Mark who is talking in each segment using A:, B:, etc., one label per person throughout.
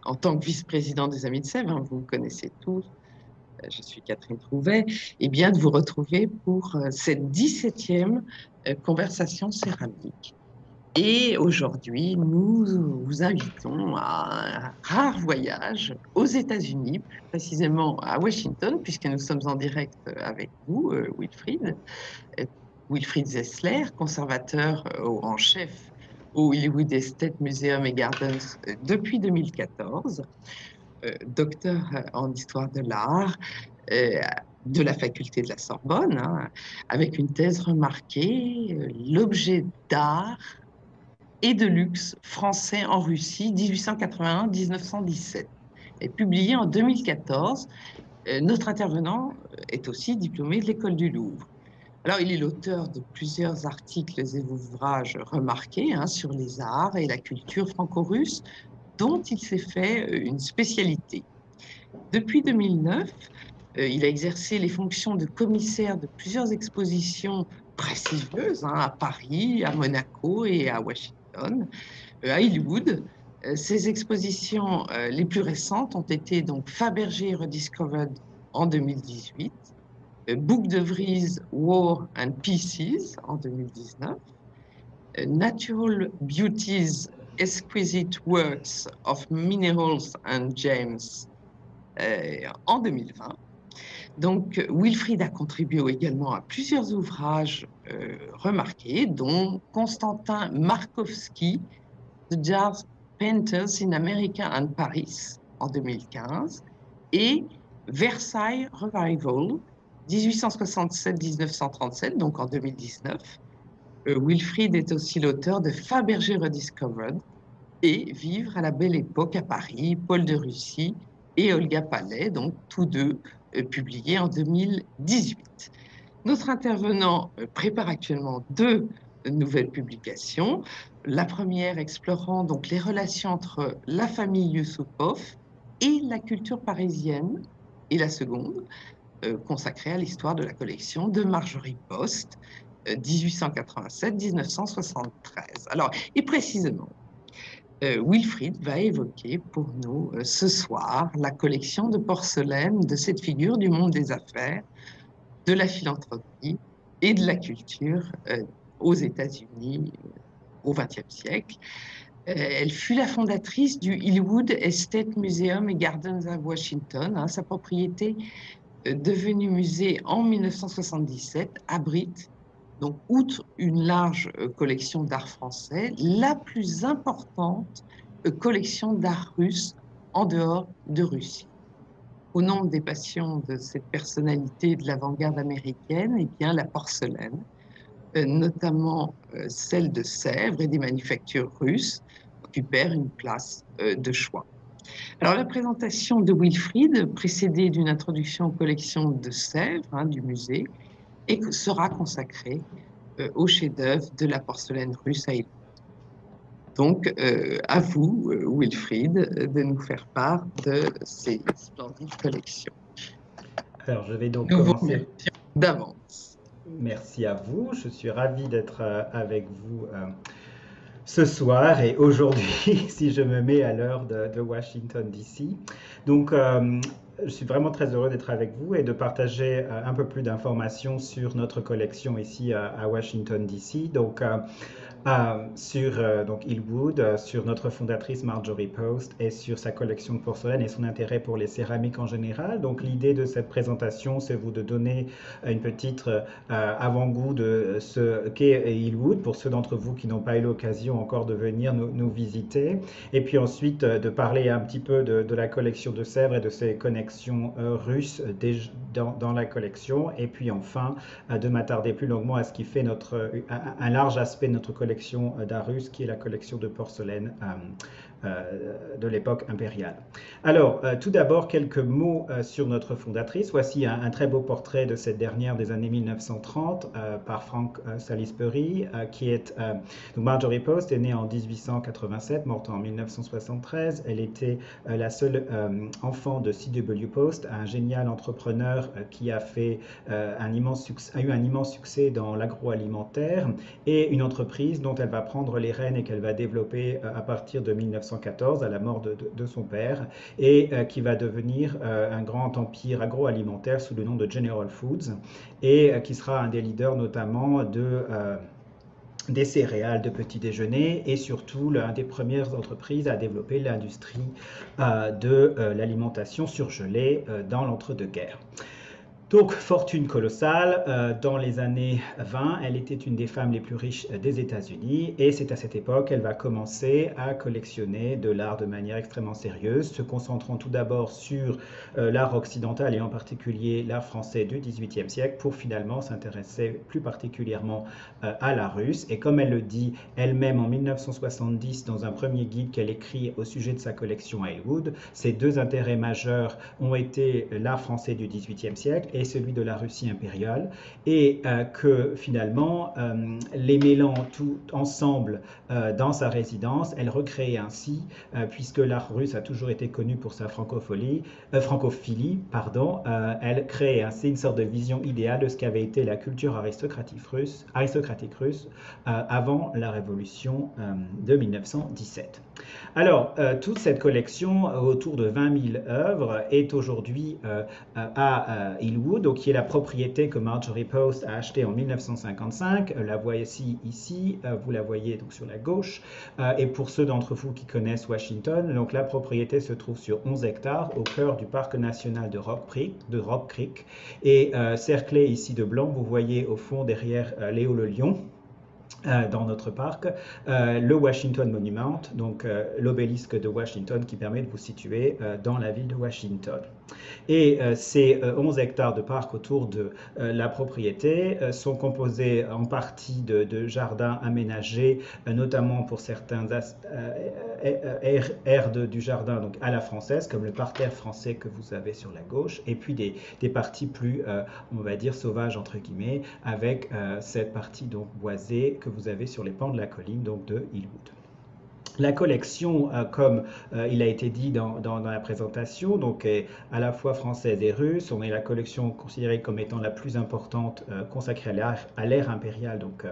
A: en tant que vice-président des Amis de Sèvres, hein, vous me connaissez tous, je suis Catherine Trouvet, et bien de vous retrouver pour cette 17e conversation céramique. Et aujourd'hui, nous vous invitons à un rare voyage aux États-Unis, plus précisément à Washington, puisque nous sommes en direct avec vous, Wilfried. Wilfried Zessler, conservateur en chef au Hollywood Estate Museum and Gardens depuis 2014, docteur en histoire de l'art euh, de la faculté de la Sorbonne, hein, avec une thèse remarquée, l'objet d'art et de luxe français en Russie, 1881-1917, et publié en 2014. Notre intervenant est aussi diplômé de l'école du Louvre. Alors, il est l'auteur de plusieurs articles et ouvrages remarqués, hein, sur les arts et la culture franco-russe, dont il s'est fait une spécialité. Depuis 2009, il a exercé les fonctions de commissaire de plusieurs expositions prestigieuses, hein, à Paris, à Monaco et à Washington, à Hollywood. Ces expositions les plus récentes ont été donc Fabergé Rediscovered en 2018, Book de Vries War and Pieces en 2019, Natural Beauties Exquisite Works of Minerals and Gems en 2020. Donc, Wilfried a contribué également à plusieurs ouvrages remarqués, dont Constantin Markovski, The Jazz Painters in America and Paris en 2015 et Versailles Revival 1867-1937, donc en 2019. Wilfried est aussi l'auteur de Fabergé Rediscovered et Vivre à la belle époque à Paris, Paul de Russie et Olga Palais, donc tous deux publiés en 2018. Notre intervenant prépare actuellement deux nouvelles publications. La première explorant donc les relations entre la famille Yusupov et la culture parisienne, et la seconde consacrée à l'histoire de la collection de Marjorie Post, 1887-1973. Alors, et précisément, Wilfried va évoquer pour nous ce soir la collection de porcelaine de cette figure du monde des affaires, de la philanthropie et de la culture aux États-Unis au XXe siècle. Elle fut la fondatrice du Hollywood Estate Museum and Gardens à Washington. Hein, sa propriété, devenue musée en 1977, abrite, donc, outre une large collection d'art français, la plus importante collection d'art russe en dehors de Russie. Au nom des passions de cette personnalité de l'avant-garde américaine, eh bien, la porcelaine, notamment celle de Sèvres et des manufactures russes, occupèrent une place de choix. Alors, la présentation de Wilfried, précédée d'une introduction aux collections de Sèvres, hein, du musée, et sera consacrée au chef-d'œuvre de la porcelaine russe à Éloi. Donc, à vous, Wilfried, de nous faire part de ces splendides collections.
B: Alors, je vais donc
A: Nous vous
B: commencer.
A: remercions d'avance.
B: Merci à vous. Je suis ravi d'être avec vous ce soir et aujourd'hui, si je me mets à l'heure de Washington, D.C. Donc, je suis vraiment très heureux d'être avec vous et de partager un peu plus d'informations sur notre collection ici à Washington, D.C. Donc, sur donc Hillwood, sur notre fondatrice Marjorie Post et sur sa collection de porcelaine et son intérêt pour les céramiques en général. Donc l'idée de cette présentation, c'est vous de donner une petite avant-goût de ce qu'est Hillwood pour ceux d'entre vous qui n'ont pas eu l'occasion encore de venir nous visiter. Et puis ensuite de parler un petit peu de la collection de Sèvres et de ses connexions russes dans la collection. Et puis enfin de m'attarder plus longuement à ce qui fait un large aspect de notre collection d'art russe, qui est la collection de porcelaine de l'époque impériale. Alors, tout d'abord, quelques mots sur notre fondatrice. Voici un très beau portrait de cette dernière des années 1930 par Frank Salisbury, qui est... donc Marjorie Post est née en 1887, morte en 1973. Elle était la seule enfant de C.W. Post, un génial entrepreneur qui a eu un immense succès dans l'agroalimentaire et une entreprise dont elle va prendre les rênes et qu'elle va développer à partir de 1970 1914 à la mort de son père et qui va devenir un grand empire agroalimentaire sous le nom de General Foods et qui sera un des leaders notamment des céréales de petit déjeuner et surtout l'une des premières entreprises à développer l'industrie de l'alimentation surgelée dans l'entre-deux-guerres. Donc, fortune colossale. Dans les années 20, elle était une des femmes les plus riches des États-Unis et c'est à cette époque qu'elle va commencer à collectionner de l'art de manière extrêmement sérieuse, se concentrant tout d'abord sur l'art occidental et en particulier l'art français du XVIIIe siècle pour finalement s'intéresser plus particulièrement à l'art russe. Et comme elle le dit elle-même en 1970 dans un premier guide qu'elle écrit au sujet de sa collection à Heywood, ses deux intérêts majeurs ont été l'art français du XVIIIe siècle et celui de la Russie impériale, et que finalement, les mêlant tout ensemble dans sa résidence, elle recrée ainsi, puisque l'art russe a toujours été connu pour sa francophilie, elle crée ainsi une sorte de vision idéale de ce qu'avait été la culture aristocratique russe avant la révolution de 1917. Alors, toute cette collection, autour de 20 000 œuvres, est aujourd'hui à Heywood, donc qui est la propriété que Marjorie Post a achetée en 1955. La voici ici, vous la voyez donc sur la gauche. Et pour ceux d'entre vous qui connaissent Washington, donc la propriété se trouve sur 11 hectares au cœur du parc national de Rock Creek. Et cerclé ici de blanc, vous voyez au fond derrière Léo le lion, dans notre parc, le Washington Monument, donc l'obélisque de Washington qui permet de vous situer dans la ville de Washington. Et ces 11 hectares de parc autour de la propriété sont composés en partie de jardins aménagés, notamment pour certains aires du jardin donc à la française, comme le parterre français que vous avez sur la gauche, et puis des parties plus, on va dire, sauvages, entre guillemets, avec cette partie donc boisée que vous avez sur les pans de la colline donc de Heywood. La collection, comme il a été dit dans la présentation, donc est à la fois française et russe. On est la collection considérée comme étant la plus importante consacrée à l'ère impériale, donc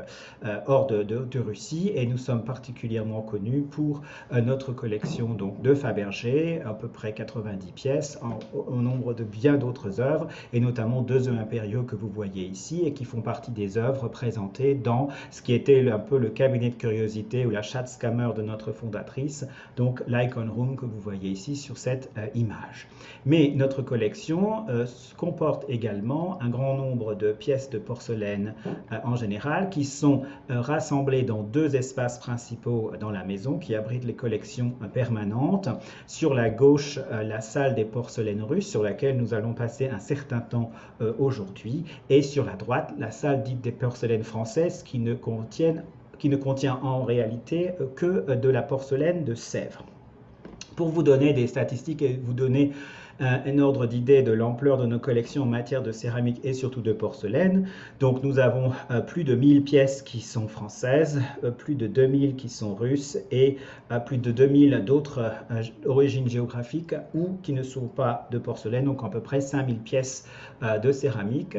B: hors de Russie. Et nous sommes particulièrement connus pour notre collection donc, de Fabergé, à peu près 90 pièces, au nombre de bien d'autres œuvres, et notamment 2 œufs impériaux que vous voyez ici, et qui font partie des œuvres présentées dans ce qui était un peu le cabinet de curiosité ou la Schatzkammer de notre fondatrice, donc l'Icon Room que vous voyez ici sur cette image. Mais notre collection comporte également un grand nombre de pièces de porcelaine en général qui sont rassemblées dans 2 espaces principaux dans la maison qui abritent les collections permanentes. Sur la gauche, la salle des porcelaines russes sur laquelle nous allons passer un certain temps aujourd'hui, et sur la droite, la salle dite des porcelaines françaises qui ne contient en réalité que de la porcelaine de Sèvres. Pour vous donner des statistiques et vous donner un ordre d'idée de l'ampleur de nos collections en matière de céramique et surtout de porcelaine. Donc nous avons plus de 1000 pièces qui sont françaises, plus de 2000 qui sont russes et plus de 2000 d'autres origines géographiques ou qui ne sont pas de porcelaine, donc à peu près 5000 pièces de céramique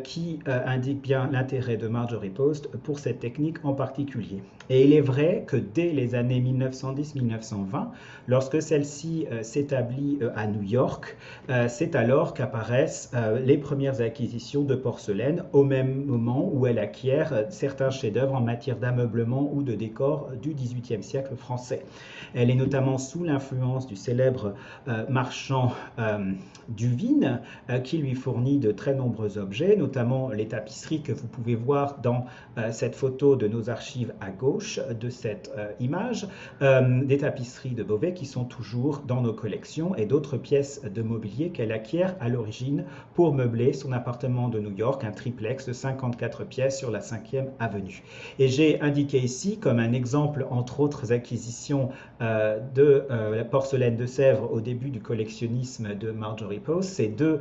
B: qui indiquent bien l'intérêt de Marjorie Post pour cette technique en particulier. Et il est vrai que dès les années 1910-1920, lorsque celle-ci s'établit à New York, c'est alors qu'apparaissent les premières acquisitions de porcelaine au même moment où elle acquiert certains chefs-d'œuvre en matière d'ameublement ou de décor du XVIIIe siècle français. Elle est notamment sous l'influence du célèbre marchand Duveen qui lui fournit de très nombreux objets, notamment les tapisseries que vous pouvez voir dans cette photo de nos archives à gauche de cette image, des tapisseries de Beauvais qui sont toujours dans nos collections et d'autres pièces de mobilier qu'elle acquiert à l'origine pour meubler son appartement de New York, un triplex de 54 pièces sur la 5e avenue. Et j'ai indiqué ici comme un exemple, entre autres acquisitions de la porcelaine de Sèvres au début du collectionnisme de Marjorie Post, ces 2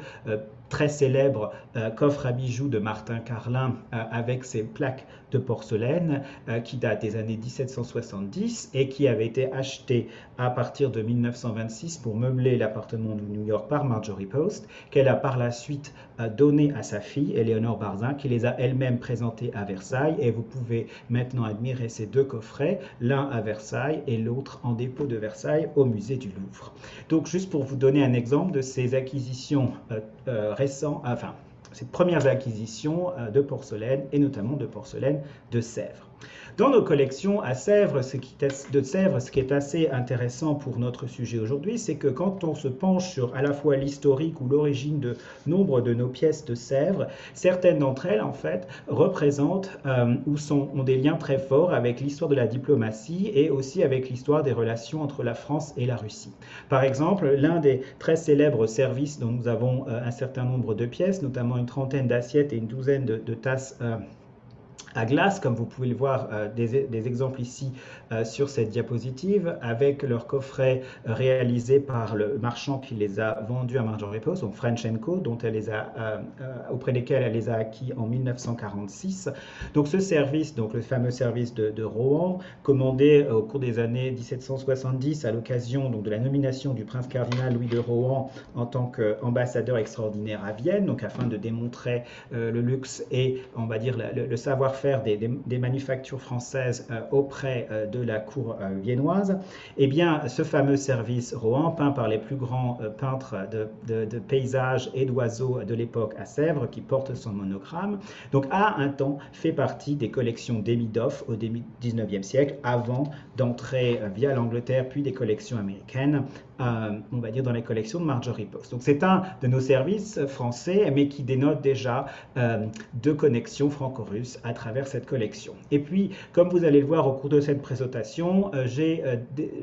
B: très célèbre coffre à bijoux de Martin Carlin avec ses plaques de porcelaine qui datent des années 1770 et qui avaient été achetées à partir de 1926 pour meubler l'appartement New York par Marjorie Post, qu'elle a par la suite donné à sa fille, Éléonore Barzin, qui les a elle-même présentés à Versailles. Et vous pouvez maintenant admirer ces deux coffrets, l'un à Versailles et l'autre en dépôt de Versailles au musée du Louvre. Donc, juste pour vous donner un exemple de ces acquisitions récentes, enfin, ces premières acquisitions de porcelaine et notamment de porcelaine de Sèvres. Dans nos collections à Sèvres, ce qui est assez intéressant pour notre sujet aujourd'hui, c'est que quand on se penche sur à la fois l'historique ou l'origine de nombre de nos pièces de Sèvres, certaines d'entre elles, en fait, représentent ou ont des liens très forts avec l'histoire de la diplomatie et aussi avec l'histoire des relations entre la France et la Russie. Par exemple, l'un des très célèbres services dont nous avons un certain nombre de pièces, notamment une trentaine d'assiettes et une douzaine de tasses à glace, comme vous pouvez le voir, des exemples ici sur cette diapositive, avec leur coffret réalisé par le marchand qui les a vendus à Marjorie Post, donc French & Co, auprès desquels elle les a acquis en 1946. Donc ce service, donc le fameux service de Rohan, commandé au cours des années 1770 à l'occasion de la nomination du prince cardinal Louis de Rohan en tant qu'ambassadeur extraordinaire à Vienne, donc afin de démontrer le luxe et, on va dire, le savoir-faire des manufactures françaises auprès de la cour viennoise, eh bien, ce fameux service Rohan, peint par les plus grands peintres de paysages et d'oiseaux de l'époque à Sèvres, qui porte son monogramme, donc a un temps fait partie des collections d'Emidoff au début du 19e siècle, avant d'entrer via l'Angleterre, puis des collections américaines, on va dire dans les collections de Marjorie Post. Donc c'est un de nos services français, mais qui dénote déjà de connexions franco-russes à travers cette collection. Et puis, comme vous allez le voir au cours de cette présentation, j'ai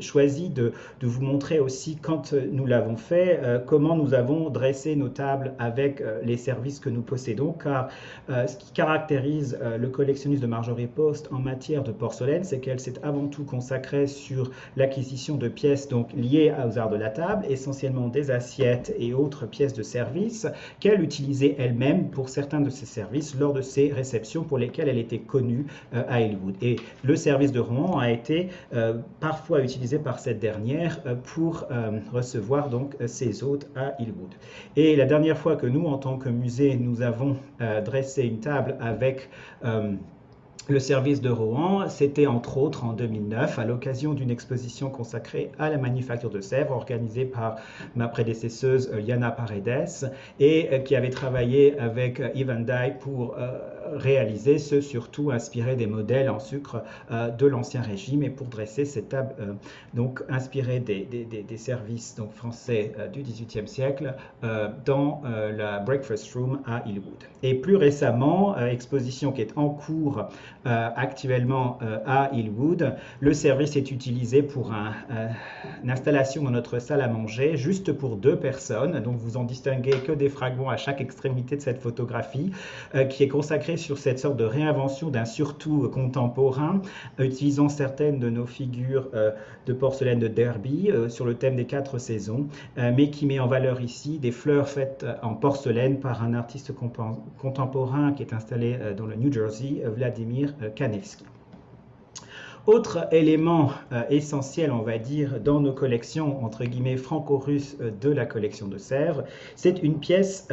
B: choisi de vous montrer aussi, quand nous l'avons fait, comment nous avons dressé nos tables avec les services que nous possédons, car ce qui caractérise le collectionnisme de Marjorie Post en matière de porcelaine, c'est qu'elle s'est avant tout consacrée sur l'acquisition de pièces donc liées aux arts de la table, essentiellement des assiettes et autres pièces de service qu'elle utilisait elle-même pour certains de ses services lors de ses réceptions pour lesquelles elle était connue à Hollywood. Et le service de Rohan a été parfois utilisé par cette dernière pour recevoir donc ses hôtes à Hollywood. Et la dernière fois que nous, en tant que musée, nous avons dressé une table avec le service de Rohan, c'était entre autres en 2009 à l'occasion d'une exposition consacrée à la manufacture de Sèvres organisée par ma prédécesseuse Liana Paredes et qui avait travaillé avec Yves Dye pour réaliser ce surtout inspiré des modèles en sucre de l'Ancien Régime et pour dresser cette table donc inspirée des services donc, français du XVIIIe siècle dans la Breakfast Room à Hollywood. Et plus récemment, exposition qui est en cours actuellement à Hollywood, le service est utilisé pour une installation dans notre salle à manger, juste pour 2 personnes. Donc vous en distinguez que des fragments à chaque extrémité de cette photographie, qui est consacrée sur cette sorte de réinvention d'un surtout contemporain, utilisant certaines de nos figures de porcelaine de Derby sur le thème des 4 saisons, mais qui met en valeur ici des fleurs faites en porcelaine par un artiste contemporain qui est installé dans le New Jersey, Vladimir Kanevsky. Autre élément essentiel, on va dire, dans nos collections, entre guillemets, franco-russes de la collection de Sèvres, c'est une pièce,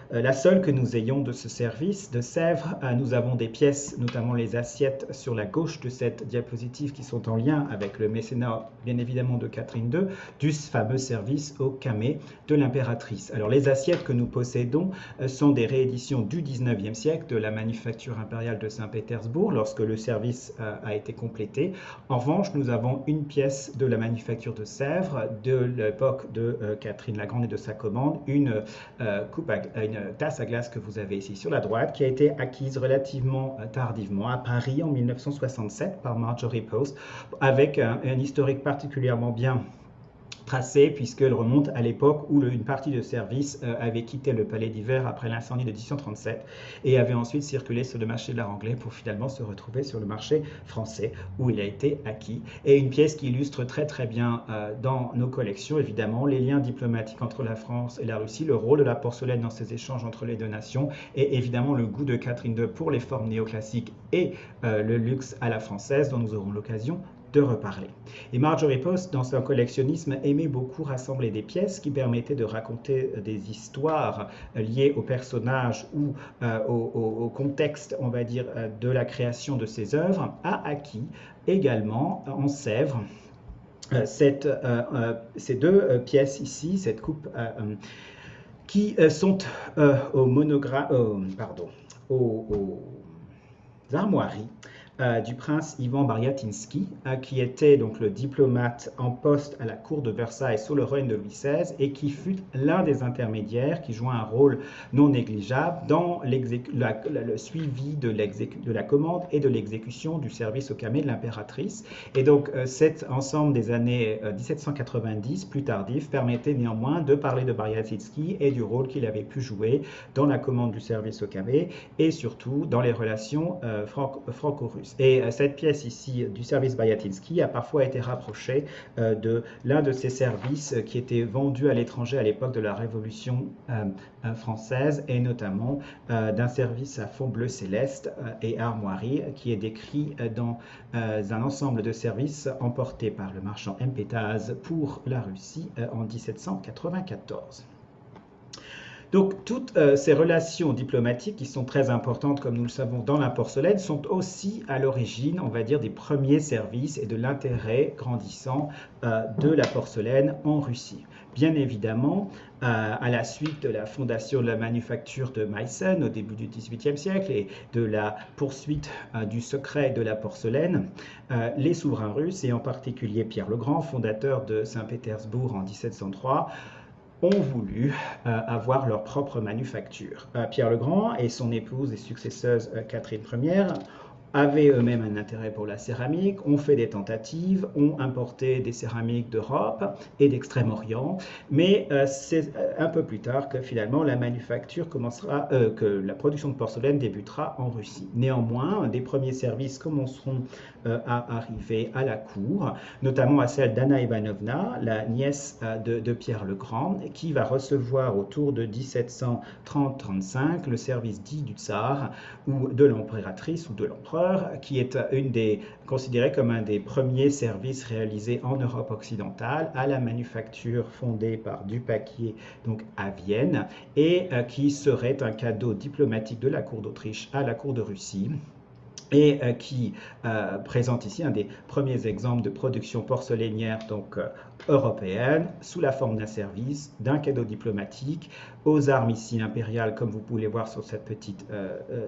B: la seule que nous ayons de ce service de Sèvres. Nous avons des pièces, notamment les assiettes sur la gauche de cette diapositive, qui sont en lien avec le mécénat, bien évidemment, de Catherine II, du fameux service au camée de l'impératrice. Alors, les assiettes que nous possédons sont des rééditions du 19e siècle de la manufacture impériale de Saint-Pétersbourg, lorsque le service a été complété. En revanche, nous avons une pièce de la manufacture de Sèvres de l'époque de Catherine la Grande et de sa commande, une tasse à glace que vous avez ici sur la droite, qui a été acquise relativement tardivement à Paris en 1967 par Marjorie Post, avec un historique particulièrement bien tracée, puisqu'elle remonte à l'époque où une partie de service avait quitté le palais d'hiver après l'incendie de 1837 et avait ensuite circulé sur le marché de l'art anglais pour finalement se retrouver sur le marché français où il a été acquis. Et une pièce qui illustre très très bien dans nos collections, évidemment, les liens diplomatiques entre la France et la Russie, le rôle de la porcelaine dans ces échanges entre les 2 nations et évidemment le goût de Catherine II pour les formes néoclassiques et le luxe à la française dont nous aurons l'occasion de reparler. Et Marjorie Post, dans son collectionnisme, aimait beaucoup rassembler des pièces qui permettaient de raconter des histoires liées aux personnages ou au contexte, on va dire, de la création de ses œuvres, a acquis également en Sèvres ces deux pièces ici, cette coupe qui sont aux armoiries du prince Ivan Bariatinski, qui était donc le diplomate en poste à la cour de Versailles sous le règne de Louis XVI et qui fut l'un des intermédiaires qui joua un rôle non négligeable dans le suivi de la commande et de l'exécution du service au camé de l'impératrice. Et donc cet ensemble des années 1790, plus tardif, permettait néanmoins de parler de Bariatinski et du rôle qu'il avait pu jouer dans la commande du service au camé et surtout dans les relations franco-russes. Et cette pièce ici du service Bariatinski a parfois été rapprochée de l'un de ces services qui était vendu à l'étranger à l'époque de la Révolution française et notamment d'un service à fond bleu céleste et armoirie qui est décrit dans un ensemble de services emportés par le marchand M. Pétaz pour la Russie en 1794. Donc toutes ces relations diplomatiques qui sont très importantes, comme nous le savons, dans la porcelaine, sont aussi à l'origine, on va dire, des premiers services et de l'intérêt grandissant de la porcelaine en Russie. Bien évidemment, à la suite de la fondation de la manufacture de Meissen au début du XVIIIe siècle et de la poursuite du secret de la porcelaine, les souverains russes, et en particulier Pierre le Grand, fondateur de Saint-Pétersbourg en 1703, ont voulu avoir leur propre manufacture. Pierre le Grand et son épouse et successeuse Catherine Ier avaient eux-mêmes un intérêt pour la céramique, ont fait des tentatives, ont importé des céramiques d'Europe et d'Extrême-Orient, mais c'est un peu plus tard que finalement la manufacture commencera, que la production de porcelaine débutera en Russie. Néanmoins, des premiers services commenceront à arriver à la cour, notamment à celle d'Anna Ivanovna, la nièce de Pierre le Grand, qui va recevoir autour de 1730-35 le service dit du tsar ou de l'impératrice ou de l'empereur, qui est considéré comme un des premiers services réalisés en Europe occidentale à la manufacture fondée par Dupaquier donc à Vienne et qui serait un cadeau diplomatique de la cour d'Autriche à la cour de Russie et qui présente ici un des premiers exemples de production porcelainière donc européenne sous la forme d'un service, d'un cadeau diplomatique aux armes ici impériales comme vous pouvez voir sur cette petite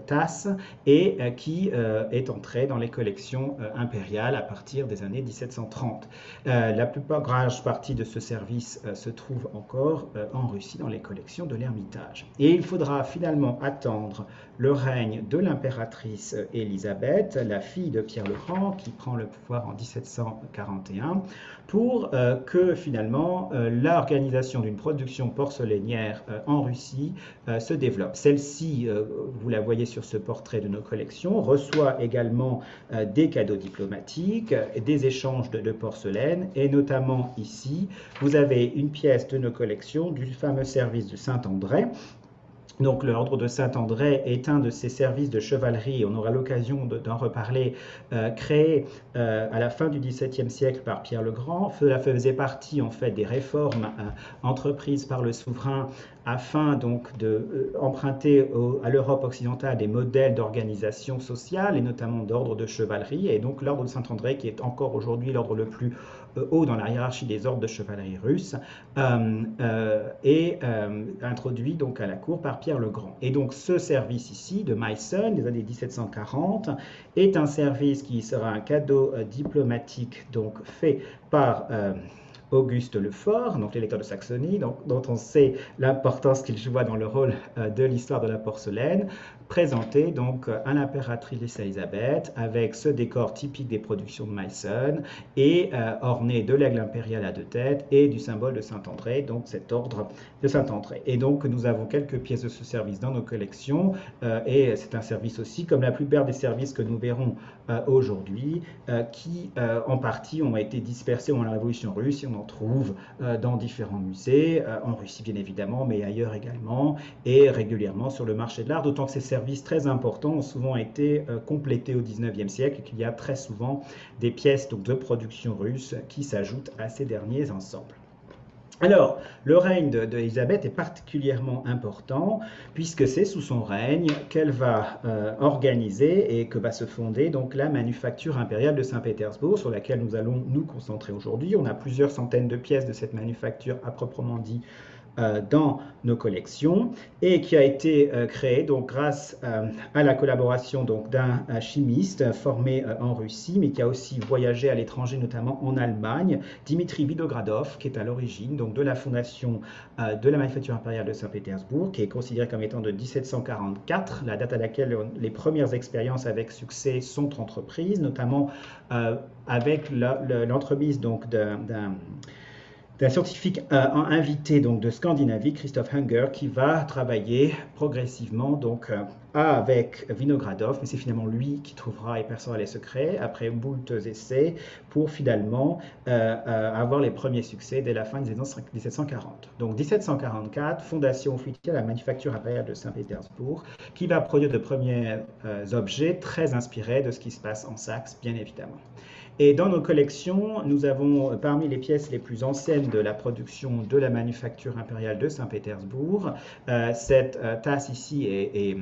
B: tasse et qui est entrée dans les collections impériales à partir des années 1730. La plus grande partie de ce service se trouve encore en Russie dans les collections de l'Ermitage. Et il faudra finalement attendre le règne de l'impératrice Élisabeth, la fille de Pierre le Grand, qui prend le pouvoir en 1741, pour que finalement l'organisation d'une production porcelainière en Russie se développe. Celle-ci, vous la voyez sur ce portrait de nos collections, reçoit également des cadeaux diplomatiques, des échanges de porcelaine, et notamment ici, vous avez une pièce de nos collections du fameux service de Saint-André. Donc l'ordre de Saint-André est un de ces services de chevalerie, on aura l'occasion d'en reparler, créé à la fin du XVIIe siècle par Pierre le Grand. Cela faisait partie en fait des réformes entreprises par le souverain afin donc d'emprunter à l'Europe occidentale des modèles d'organisation sociale et notamment d'ordre de chevalerie. Et donc l'ordre de Saint-André, qui est encore aujourd'hui l'ordre le plus haut dans la hiérarchie des ordres de chevalerie russes, est introduit donc à la cour par Pierre le Grand. Et donc ce service ici de Meissen des années 1740 est un service qui sera un cadeau diplomatique donc fait par Auguste le Fort, donc l'électeur de Saxonie, dont on sait l'importance qu'il joua dans le rôle de l'histoire de la porcelaine, présenté donc à l'impératrice Élisabeth avec ce décor typique des productions de Meissen et orné de l'aigle impérial à deux têtes et du symbole de Saint-André, donc cet ordre de Saint-André. Et donc nous avons quelques pièces de ce service dans nos collections et c'est un service aussi, comme la plupart des services que nous verront aujourd'hui, qui en partie ont été dispersés dans la Révolution russe et on en trouve dans différents musées, en Russie bien évidemment, mais ailleurs également, et régulièrement sur le marché de l'art, d'autant que ces services très importants ont souvent été complétés au XIXe siècle et qu'il y a très souvent des pièces donc, de production russe qui s'ajoutent à ces derniers ensembles. Alors, le règne d'Élisabeth est particulièrement important puisque c'est sous son règne qu'elle va organiser et que va se fonder donc la manufacture impériale de Saint-Pétersbourg sur laquelle nous allons nous concentrer aujourd'hui. On a plusieurs centaines de pièces de cette manufacture à proprement dit dans nos collections et qui a été créé donc grâce à la collaboration donc d'un chimiste formé en Russie mais qui a aussi voyagé à l'étranger notamment en Allemagne, Dimitri Vinogradov, qui est à l'origine donc de la fondation de la manufacture impériale de Saint-Pétersbourg, qui est considérée comme étant de 1744, la date à laquelle les premières expériences avec succès sont entreprises, notamment avec l'entremise donc d'un scientifique invité donc, de Scandinavie, Christoph Hunger, qui va travailler progressivement donc, avec Vinogradov, mais c'est finalement lui qui trouvera et percera les secrets après moult essais pour finalement avoir les premiers succès dès la fin des années 1740. Donc 1744, fondation officielle de la manufacture impériale de Saint-Pétersbourg, qui va produire de premiers objets très inspirés de ce qui se passe en Saxe, bien évidemment. Et dans nos collections, nous avons parmi les pièces les plus anciennes de la production de la manufacture impériale de Saint-Pétersbourg, cette tasse ici et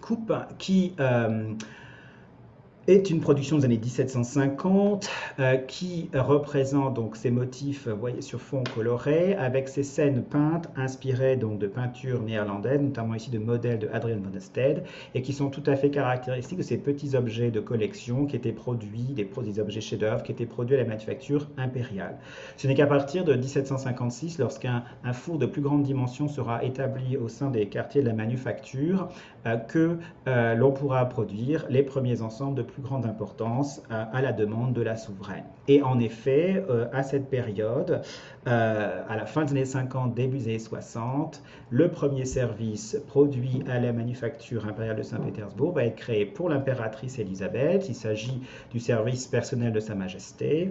B: coupe qui est une production des années 1750 qui représente donc ces motifs voyez, sur fond coloré avec ces scènes peintes inspirées donc de peintures néerlandaises, notamment ici de modèles de Adrian van der Stede et qui sont tout à fait caractéristiques de ces petits objets de collection qui étaient produits, des objets chefs-d'œuvre qui étaient produits à la manufacture impériale. Ce n'est qu'à partir de 1756, lorsqu'un four de plus grande dimension sera établi au sein des quartiers de la manufacture, que l'on pourra produire les premiers ensembles de plus grande importance à la demande de la souveraine. Et en effet, à cette période, à la fin des années 50, début des années 60, le premier service produit à la manufacture impériale de Saint-Pétersbourg va être créé pour l'impératrice Élisabeth. Il s'agit du service personnel de Sa Majesté,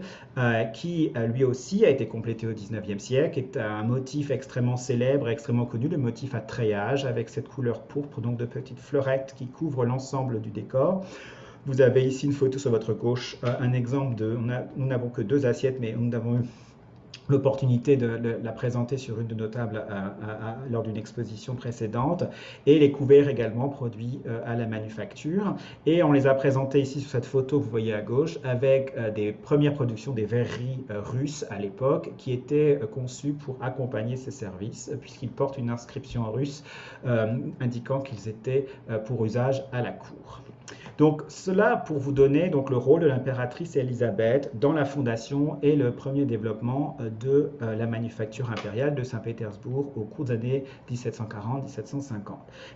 B: qui lui aussi a été complété au XIXe siècle, est un motif extrêmement célèbre, extrêmement connu, le motif à treillage avec cette couleur pourpre, donc de petites fleurettes qui couvrent l'ensemble du décor. Vous avez ici une photo sur votre gauche, un exemple de... Nous n'avons que 2 assiettes, mais nous avons eu l'opportunité de la présenter sur une de nos tables lors d'une exposition précédente, et les couverts également produits à la manufacture. Et on les a présentés ici sur cette photo que vous voyez à gauche, avec des premières productions des verreries russes à l'époque, qui étaient conçues pour accompagner ces services, puisqu'ils portent une inscription en russe indiquant qu'ils étaient pour usage à la cour. Donc cela pour vous donner donc, le rôle de l'impératrice Élisabeth dans la fondation et le premier développement de la manufacture impériale de Saint-Pétersbourg au cours des années 1740-1750.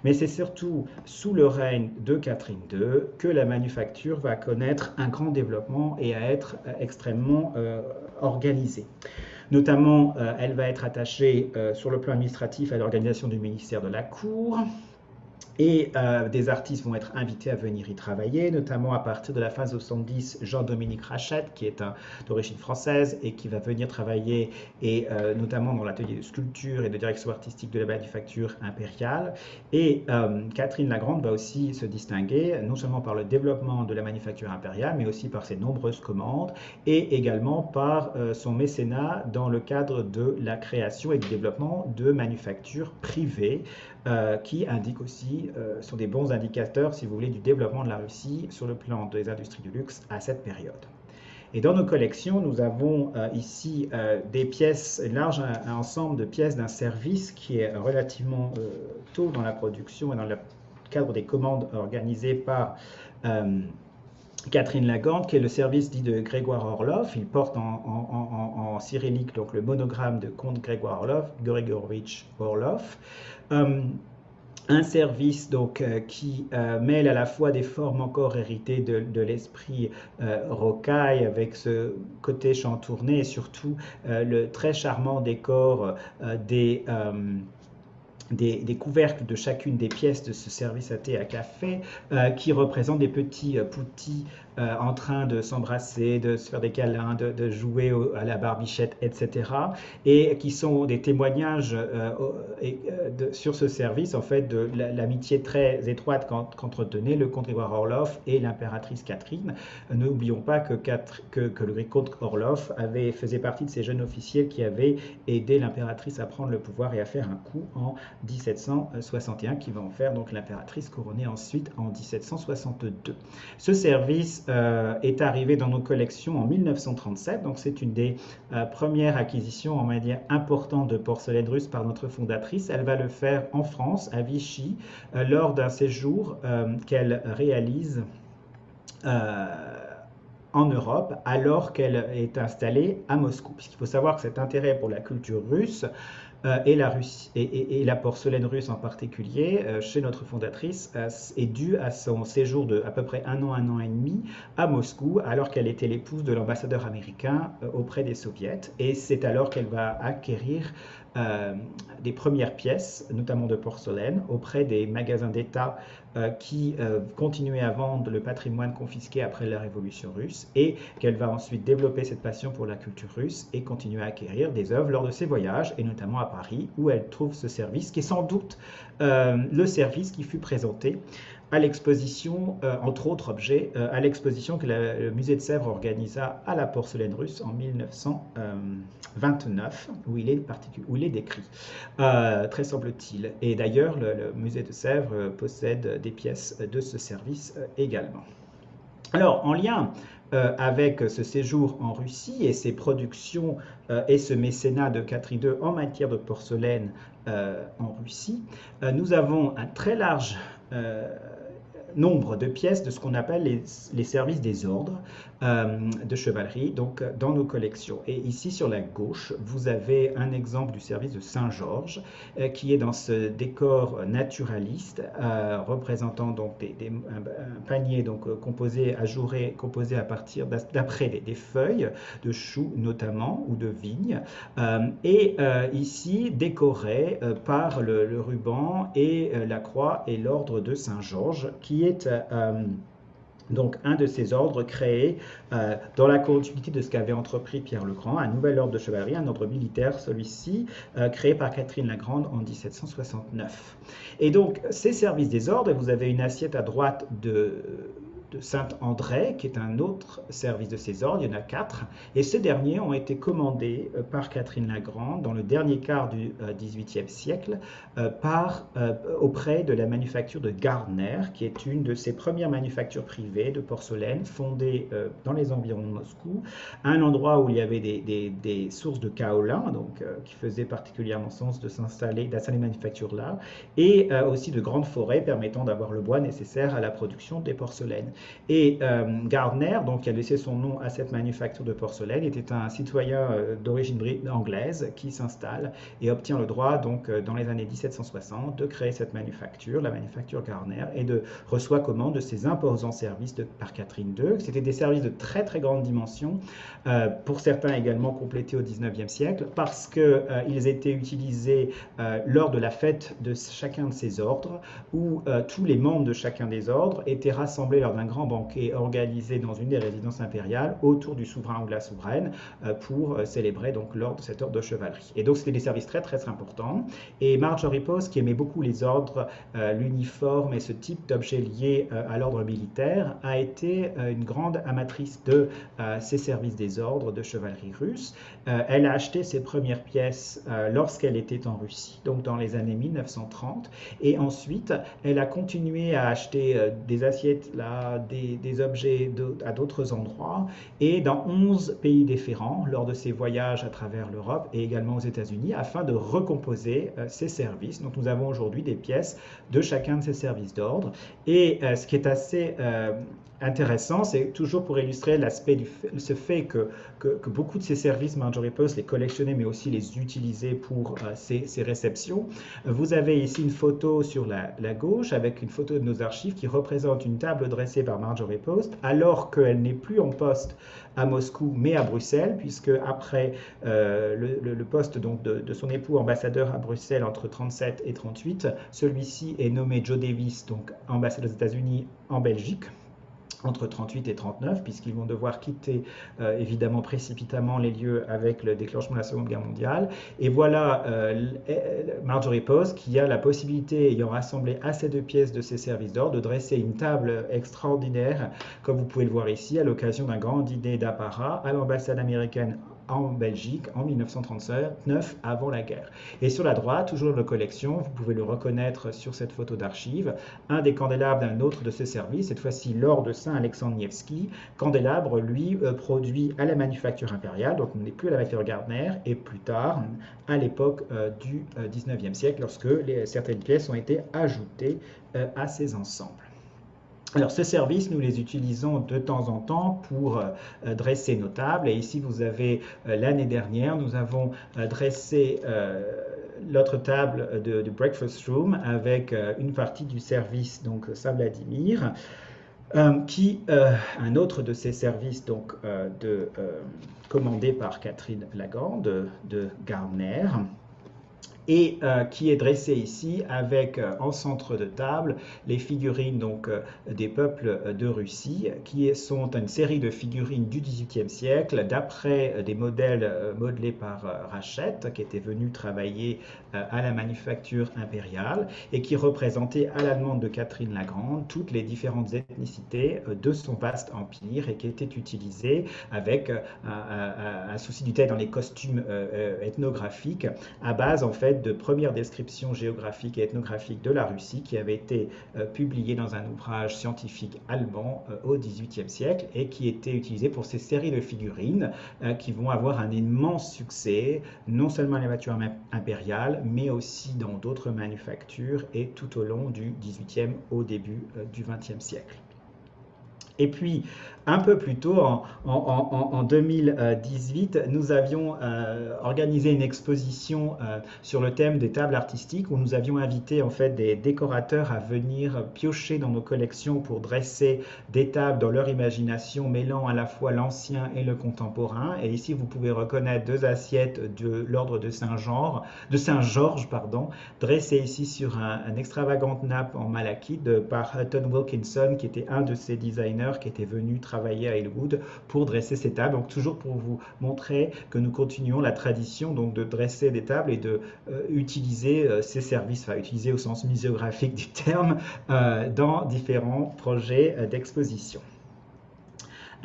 B: Mais c'est surtout sous le règne de Catherine II que la manufacture va connaître un grand développement et à être extrêmement organisée. Notamment, elle va être attachée sur le plan administratif à l'organisation du ministère de la Cour. Et des artistes vont être invités à venir y travailler, notamment à partir de la fin 70, Jean-Dominique Rachette, qui est d'origine française et qui va venir travailler, et notamment dans l'atelier de sculpture et de direction artistique de la manufacture impériale. Et Catherine la Grande va aussi se distinguer, non seulement par le développement de la manufacture impériale, mais aussi par ses nombreuses commandes, et également par son mécénat dans le cadre de la création et du développement de manufactures privées, qui indiquent aussi, sont des bons indicateurs, si vous voulez, du développement de la Russie sur le plan des industries du luxe à cette période. Et dans nos collections, nous avons ici des pièces, un large ensemble de pièces d'un service qui est relativement tôt dans la production et dans le cadre des commandes organisées par Catherine la Grande, qui est le service dit de Grégoire Orlov. Il porte en cyrillique donc, le monogramme de comte Grégoire Orlov, Grégorowitch Orlov. Un service donc, qui mêle à la fois des formes encore héritées de l'esprit rocaille avec ce côté chantourné et surtout le très charmant décor des couvercles de chacune des pièces de ce service à thé à café qui représentent des petits poutis en train de s'embrasser, de se faire des câlins, de jouer à la barbichette, etc. Et qui sont des témoignages sur ce service, en fait, de l'amitié très étroite qu'entretenaient le comte Grégoire Orloff et l'impératrice Catherine. N'oublions pas que le comte Orloff faisait partie de ces jeunes officiels qui avaient aidé l'impératrice à prendre le pouvoir et à faire un coup en 1761, qui va en faire donc l'impératrice couronnée ensuite en 1762. Ce service est arrivé dans nos collections en 1937, donc c'est une des premières acquisitions en manière importante de porcelaine russe par notre fondatrice. Elle va le faire en France, à Vichy, lors d'un séjour qu'elle réalise en Europe, alors qu'elle est installée à Moscou. Puisqu'il faut savoir que cet intérêt pour la culture russe et la porcelaine russe en particulier, chez notre fondatrice, est due à son séjour de à peu près un an et demi à Moscou, alors qu'elle était l'épouse de l'ambassadeur américain auprès des soviets. Et c'est alors qu'elle va acquérir des premières pièces, notamment de porcelaine, auprès des magasins d'État qui continuaient à vendre le patrimoine confisqué après la Révolution russe, et qu'elle va ensuite développer cette passion pour la culture russe et continuer à acquérir des œuvres lors de ses voyages, et notamment à Paris, où elle trouve ce service, qui est sans doute le service qui fut présenté à l'exposition, entre autres objets, à l'exposition que le musée de Sèvres organisa à la porcelaine russe en 1929, où il est décrit, très semble-t-il. Et d'ailleurs, le musée de Sèvres possède des pièces de ce service également. Alors, en lien avec ce séjour en Russie et ses productions et ce mécénat de Catherine II en matière de porcelaine en Russie, nous avons un très large nombre de pièces de ce qu'on appelle les services des ordres de chevalerie, donc dans nos collections. Et ici sur la gauche, vous avez un exemple du service de Saint-Georges qui est dans ce décor naturaliste représentant donc un panier donc composé à partir d'après des feuilles de choux notamment ou de vignes, et ici décoré par le ruban et la croix et l'ordre de Saint-Georges, qui est donc un de ces ordres créés dans la continuité de ce qu'avait entrepris Pierre le Grand, un nouvel ordre de chevalerie, un ordre militaire, celui-ci créé par Catherine la Grande en 1769. Et donc ces services des ordres, vous avez une assiette à droite de Saint-André, qui est un autre service de ces ordres, il y en a 4, et ces derniers ont été commandés par Catherine la Grande dans le dernier quart du XVIIIe siècle auprès de la manufacture de Gardner, qui est une de ses premières manufactures privées de porcelaine fondée dans les environs de Moscou, à un endroit où il y avait des sources de kaolin, donc qui faisait particulièrement sens d'installer une manufacture là, et aussi de grandes forêts permettant d'avoir le bois nécessaire à la production des porcelaines. Et Gardner, donc, qui a laissé son nom à cette manufacture de porcelaine, était un citoyen d'origine anglaise qui s'installe et obtient le droit, donc, dans les années 1760, de créer cette manufacture, la manufacture Gardner, et reçoit commande de ces imposants services par Catherine II. C'était des services de très très grande dimension, pour certains également complétés au XIXe siècle, parce qu'ils étaient utilisés lors de la fête de chacun de ces ordres, où tous les membres de chacun des ordres étaient rassemblés lors d'un grand banquet organisé dans une des résidences impériales autour du souverain ou de la souveraine pour célébrer donc l'ordre de cet ordre de chevalerie. Et donc c'était des services très très importants. Et Marjorie Post, qui aimait beaucoup les ordres, l'uniforme et ce type d'objets liés à l'ordre militaire, a été une grande amatrice de ces services des ordres de chevalerie russe. Elle a acheté ses premières pièces lorsqu'elle était en Russie, donc dans les années 1930, et ensuite elle a continué à acheter des assiettes là, des objets à d'autres endroits, et dans 11 pays différents lors de ses voyages à travers l'Europe et également aux États-Unis, afin de recomposer ces services. Donc nous avons aujourd'hui des pièces de chacun de ces services d'ordre, et ce qui est assez intéressant, c'est toujours pour illustrer ce fait que beaucoup de ces services, Marjorie Post les collectionnait mais aussi les utilisait pour ces réceptions. Vous avez ici une photo sur la gauche avec une photo de nos archives qui représente une table dressée par Marjorie Post alors qu'elle n'est plus en poste à Moscou mais à Bruxelles, puisque après le poste donc, de son époux ambassadeur à Bruxelles entre 37 et 38, celui-ci est nommé Joe Davis, donc ambassadeur aux États-Unis en Belgique, entre 38 et 39, puisqu'ils vont devoir quitter évidemment précipitamment les lieux avec le déclenchement de la Seconde Guerre mondiale. Et voilà Marjorie Post qui a la possibilité, ayant rassemblé assez de pièces de ses services d'ordre, de dresser une table extraordinaire, comme vous pouvez le voir ici, à l'occasion d'un grand dîner d'apparat à l'ambassade américaine en Belgique en 1939, avant la guerre. Et sur la droite, toujours de collection, vous pouvez le reconnaître sur cette photo d'archive, un des candélabres d'un autre de ses services, cette fois-ci l'or de Saint-Alexandre Nevski, candélabre, lui, produit à la manufacture impériale, donc on n'est plus à la manufacture Gardner, et plus tard, à l'époque du 19e siècle, lorsque certaines pièces ont été ajoutées à ces ensembles. Alors, ce service, nous les utilisons de temps en temps pour dresser nos tables. Et ici, vous avez l'année dernière, nous avons dressé l'autre table du Breakfast Room avec une partie du service, donc Saint-Vladimir, un autre de ces services, donc commandé par Catherine Lagarde de Gardner, et qui est dressé ici avec en centre de table les figurines donc, des peuples de Russie, qui sont une série de figurines du XVIIIe siècle, d'après des modèles modelés par Rachette, qui était venu travailler à la manufacture impériale, et qui représentaient à la demande de Catherine Lagarde toutes les différentes ethnicités de son vaste empire, et qui étaient utilisées avec un souci du détail dans les costumes ethnographiques, à base en fait de premières descriptions géographiques et ethnographiques de la Russie qui avaient été publiées dans un ouvrage scientifique allemand au XVIIIe siècle et qui étaient utilisées pour ces séries de figurines qui vont avoir un immense succès, non seulement à la manufacture impériale, mais aussi dans d'autres manufactures et tout au long du XVIIIe au début du XXe siècle. Et puis, un peu plus tôt, en 2018, nous avions organisé une exposition sur le thème des tables artistiques où nous avions invité en fait des décorateurs à venir piocher dans nos collections pour dresser des tables dans leur imagination, mêlant à la fois l'ancien et le contemporain. Et ici, vous pouvez reconnaître deux assiettes de l'ordre de Saint-Georges, dressées ici sur un extravagante nappe en malachite par Hutton Wilkinson, qui était un de ces designers qui était venu travailler à Elwood pour dresser ces tables. Donc toujours pour vous montrer que nous continuons la tradition donc de dresser des tables et de utiliser ces services, enfin utiliser au sens muséographique du terme, dans différents projets d'exposition.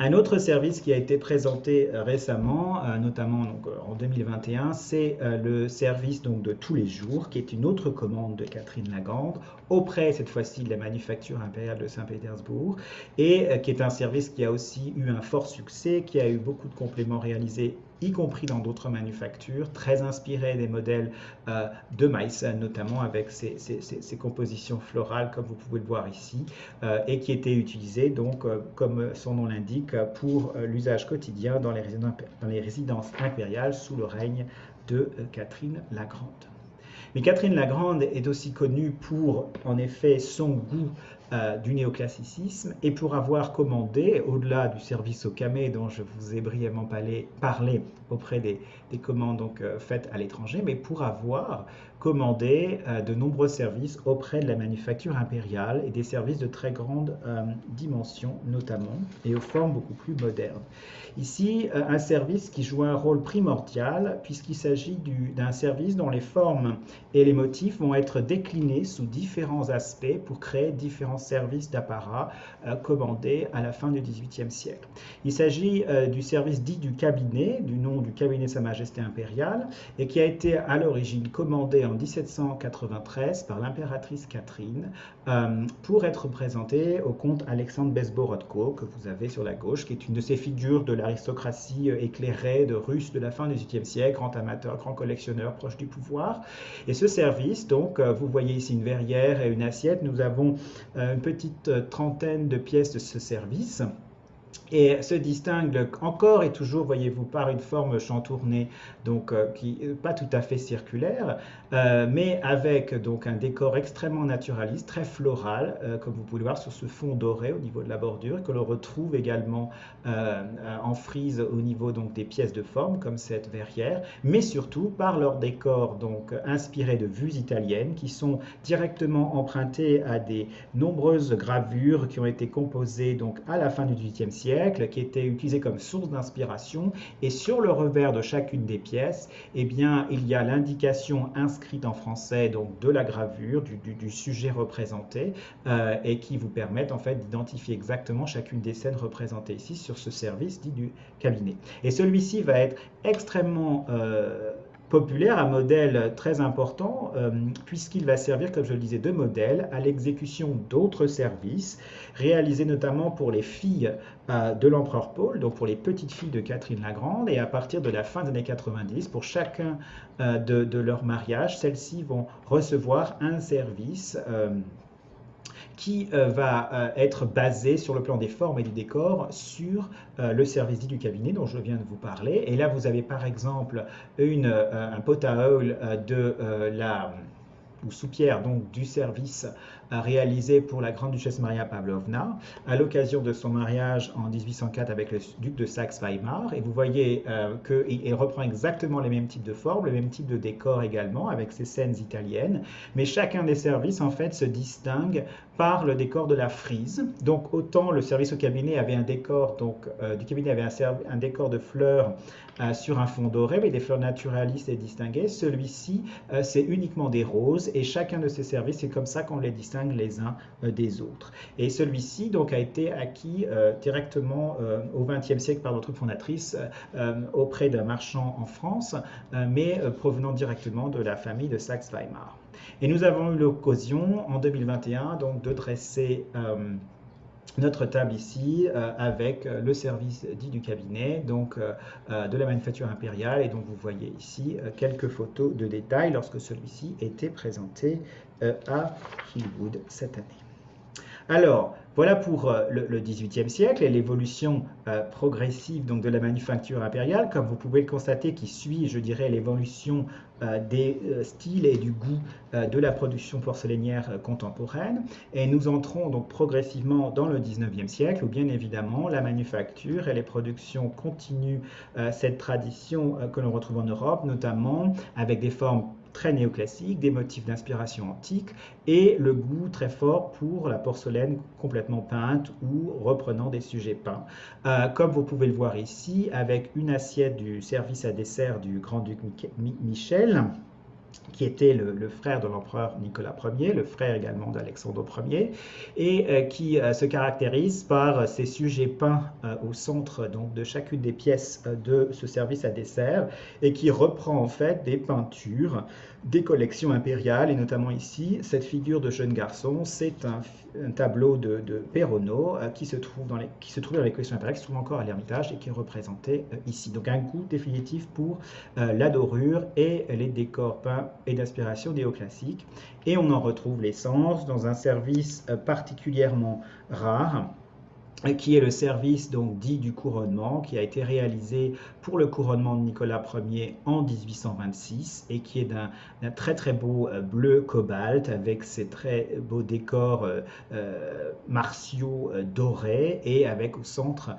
B: Un autre service qui a été présenté récemment, notamment donc, en 2021, c'est le service donc, de tous les jours, qui est une autre commande de Catherine Lagarde, auprès cette fois-ci de la manufacture impériale de Saint-Pétersbourg, et qui est un service qui a aussi eu un fort succès, qui a eu beaucoup de compléments réalisés, y compris dans d'autres manufactures, très inspiré des modèles de Meissen, notamment avec ces compositions florales, comme vous pouvez le voir ici, et qui étaient utilisées, donc, comme son nom l'indique, pour l'usage quotidien dans les résidences impériales sous le règne de Catherine Lagarde. Mais Catherine Lagarde est aussi connue pour, en effet, son goût du néoclassicisme et pour avoir commandé, au-delà du service au camé dont je vous ai brièvement parlé auprès des commandes donc, faites à l'étranger, mais pour avoir commandé de nombreux services auprès de la manufacture impériale et des services de très grande dimension notamment et aux formes beaucoup plus modernes. Ici, un service qui joue un rôle primordial puisqu'il s'agit d'un service dont les formes et les motifs vont être déclinés sous différents aspects pour créer différents services d'apparat commandés à la fin du XVIIIe siècle. Il s'agit du service dit du cabinet, du nom du cabinet Sa Majesté impériale, et qui a été à l'origine commandé en 1793 par l'impératrice Catherine pour être présenté au comte Alexandre Bezborodko, que vous avez sur la gauche, qui est une de ces figures de l'aristocratie éclairée de Russe de la fin du XVIIIe siècle, grand amateur, grand collectionneur, proche du pouvoir. Et ce service, donc, vous voyez ici une verrière et une assiette. Nous avons une petite trentaine de pièces de ce service et se distingue encore et toujours, voyez-vous, par une forme chantournée, donc qui n'est pas tout à fait circulaire, mais avec donc un décor extrêmement naturaliste, très floral, comme vous pouvez le voir sur ce fond doré au niveau de la bordure, que l'on retrouve également en frise au niveau donc des pièces de forme, comme cette verrière, mais surtout par leur décor donc inspiré de vues italiennes, qui sont directement empruntées à des nombreuses gravures qui ont été composées donc à la fin du XVIIIe siècle, qui étaient utilisées comme source d'inspiration. Et sur le revers de chacune des pièces, eh bien, il y a l'indication inscrite en français donc de la gravure, du sujet représenté, et qui vous permettent en fait d'identifier exactement chacune des scènes représentées ici sur ce service dit du cabinet. Et celui-ci va être extrêmement populaire, un modèle très important, puisqu'il va servir, comme je le disais, de modèle à l'exécution d'autres services, réalisés notamment pour les filles de l'empereur Paul, donc pour les petites filles de Catherine la Grande, et à partir de la fin des années 90, pour chacun de leurs mariages, celles-ci vont recevoir un service qui va être basé sur le plan des formes et du décor sur le service dit du cabinet dont je viens de vous parler. Et là, vous avez par exemple un pot à œil de la ou soupière donc du service réalisé pour la grande duchesse Maria Pavlovna à l'occasion de son mariage en 1804 avec le duc de Saxe-Weimar. Et vous voyez qu'il reprend exactement les mêmes types de formes, les mêmes types de décors également, avec ces scènes italiennes. Mais chacun des services en fait se distingue par le décor de la frise. Donc autant le service au cabinet avait un décor du cabinet avait un décor de fleurs sur un fond doré, mais des fleurs naturalistes et distinguées. Celui-ci, c'est uniquement des roses, et chacun de ces services, c'est comme ça qu'on les distingue les uns des autres. Et celui-ci donc a été acquis directement au XXe siècle par notre fondatrice auprès d'un marchand en France, mais provenant directement de la famille de Saxe-Weimar. Et nous avons eu l'occasion en 2021 donc de dresser notre table ici avec le service dit du cabinet, donc de la manufacture impériale, et donc vous voyez ici quelques photos de détail lorsque celui-ci était présenté à Hillwood cette année. Alors, voilà pour le XVIIIe siècle et l'évolution progressive donc, de la manufacture impériale, comme vous pouvez le constater, qui suit, je dirais, l'évolution des styles et du goût de la production porcelainière contemporaine. Et nous entrons donc progressivement dans le XIXe siècle, où bien évidemment la manufacture et les productions continuent cette tradition que l'on retrouve en Europe, notamment avec des formes très néoclassique, des motifs d'inspiration antique et le goût très fort pour la porcelaine complètement peinte ou reprenant des sujets peints. Comme vous pouvez le voir ici, avec une assiette du service à dessert du grand-duc Michel, qui était le frère de l'empereur Nicolas Ier, le frère également d'Alexandre Ier, et qui se caractérise par ses sujets peints au centre donc, de chacune des pièces de ce service à dessert, et qui reprend en fait des peintures des collections impériales, et notamment ici, cette figure de jeune garçon, c'est un tableau de Perronneau qui se trouve dans les collections impériales, qui se trouve encore à l'Ermitage et qui est représenté ici. Donc un goût définitif pour la dorure et les décors peints et d'inspiration néoclassique. Et on en retrouve l'essence dans un service particulièrement rare, qui est le service donc dit du couronnement, qui a été réalisé pour le couronnement de Nicolas Ier en 1826 et qui est d'un très très beau bleu cobalt avec ses très beaux décors martiaux dorés et avec au centre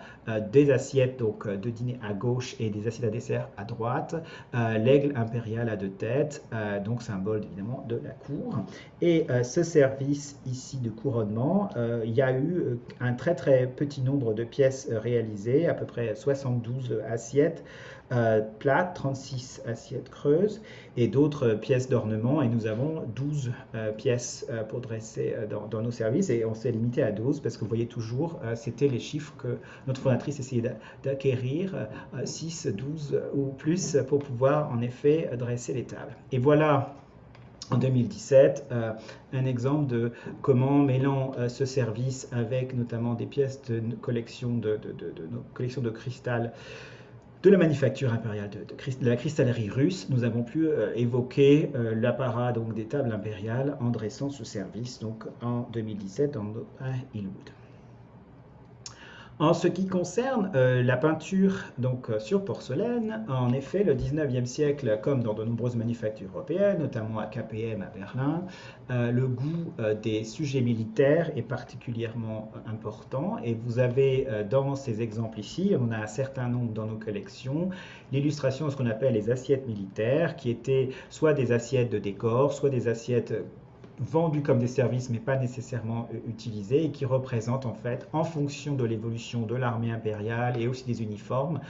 B: des assiettes donc, de dîner à gauche et des assiettes à dessert à droite, l'aigle impérial à deux têtes, donc symbole évidemment de la cour. Et ce service ici de couronnement, il y a eu un très très petit nombre de pièces réalisées, à peu près 72 assiettes plates, 36 assiettes creuses et d'autres pièces d'ornement. Et nous avons 12 pièces pour dresser dans nos services, et on s'est limité à 12 parce que vous voyez toujours, c'était les chiffres que notre fondatrice essayait d'acquérir, 6, 12 ou plus pour pouvoir en effet dresser les tables. Et voilà en 2017, un exemple de comment mêlant ce service avec notamment des pièces de collection de cristal de la manufacture impériale de la cristallerie russe, nous avons pu évoquer l'apparat donc des tables impériales en dressant ce service donc en 2017 à Hillwood. En ce qui concerne la peinture sur porcelaine, en effet, le 19e siècle, comme dans de nombreuses manufactures européennes, notamment à KPM à Berlin, le goût des sujets militaires est particulièrement important. Et vous avez dans ces exemples ici, on a un certain nombre dans nos collections, l'illustration de ce qu'on appelle les assiettes militaires, qui étaient soit des assiettes de décor, soit des assiettes vendus comme des services mais pas nécessairement utilisés et qui représentent en fait, en fonction de l'évolution de l'armée impériale et aussi des uniformes,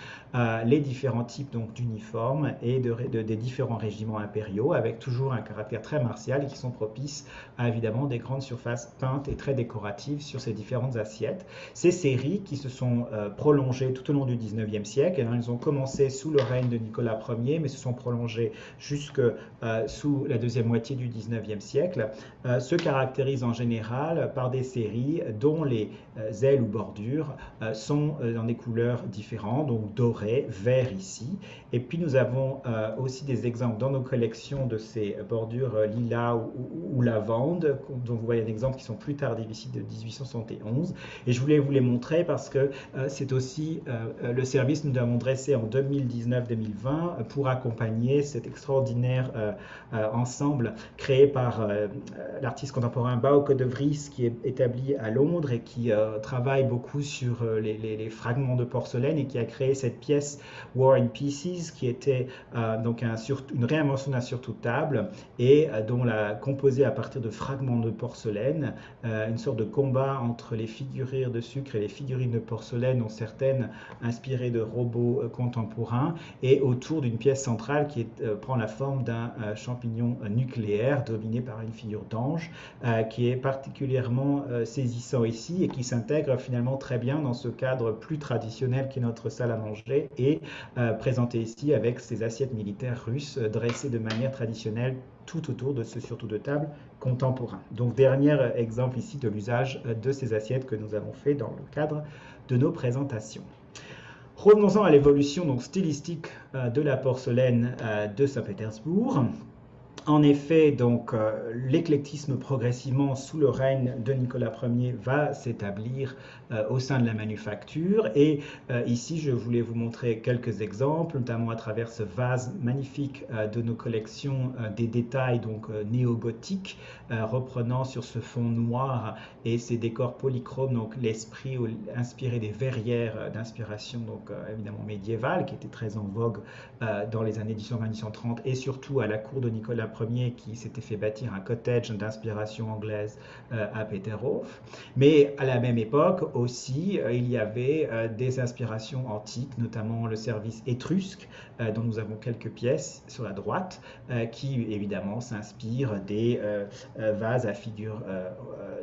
B: les différents types d'uniformes et des différents régiments impériaux avec toujours un caractère très martial et qui sont propices à évidemment des grandes surfaces peintes et très décoratives sur ces différentes assiettes. Ces séries qui se sont prolongées tout au long du 19e siècle, elles ont commencé sous le règne de Nicolas Ier mais se sont prolongées jusque sous la deuxième moitié du 19e siècle, se caractérise en général par des séries dont les ailes ou bordures sont dans des couleurs différentes, donc doré, vert ici. Et puis nous avons aussi des exemples dans nos collections de ces bordures lilas ou lavande, dont vous voyez des exemples qui sont plus tardifs ici de 1871. Et je voulais vous les montrer parce que c'est aussi le service que nous avons dressé en 2019-2020 pour accompagner cet extraordinaire ensemble créé par l'artiste contemporain Bauke de Vries qui est établi à Londres et qui travaille beaucoup sur les fragments de porcelaine et qui a créé cette pièce War in Pieces qui était une réinvention d'un surtout-table et dont la composée à partir de fragments de porcelaine, une sorte de combat entre les figurines de sucre et les figurines de porcelaine, dont certaines inspirées de robots contemporains, et autour d'une pièce centrale qui prend la forme d'un champignon nucléaire dominé par une figure d'ange, qui est particulièrement saisissant ici et qui s'intègre finalement très bien dans ce cadre plus traditionnel qui est notre salle à manger et présenté ici avec ces assiettes militaires russes dressées de manière traditionnelle tout autour de ce surtout de table contemporain. Donc dernier exemple ici de l'usage de ces assiettes que nous avons fait dans le cadre de nos présentations. Revenons-en à l'évolution stylistique de la porcelaine de Saint-Pétersbourg. En effet, l'éclectisme progressivement sous le règne de Nicolas Ier va s'établir au sein de la manufacture et ici je voulais vous montrer quelques exemples, notamment à travers ce vase magnifique de nos collections des détails néo-gothiques reprenant sur ce fond noir et ces décors polychromes, l'esprit inspiré des verrières d'inspiration évidemment médiévale qui était très en vogue dans les années 1820-1830 et surtout à la cour de Nicolas Ier qui s'était fait bâtir un cottage d'inspiration anglaise à Peterhof. Mais à la même époque aussi, il y avait des inspirations antiques, notamment le service étrusque, dont nous avons quelques pièces sur la droite, qui évidemment s'inspirent des vases à figure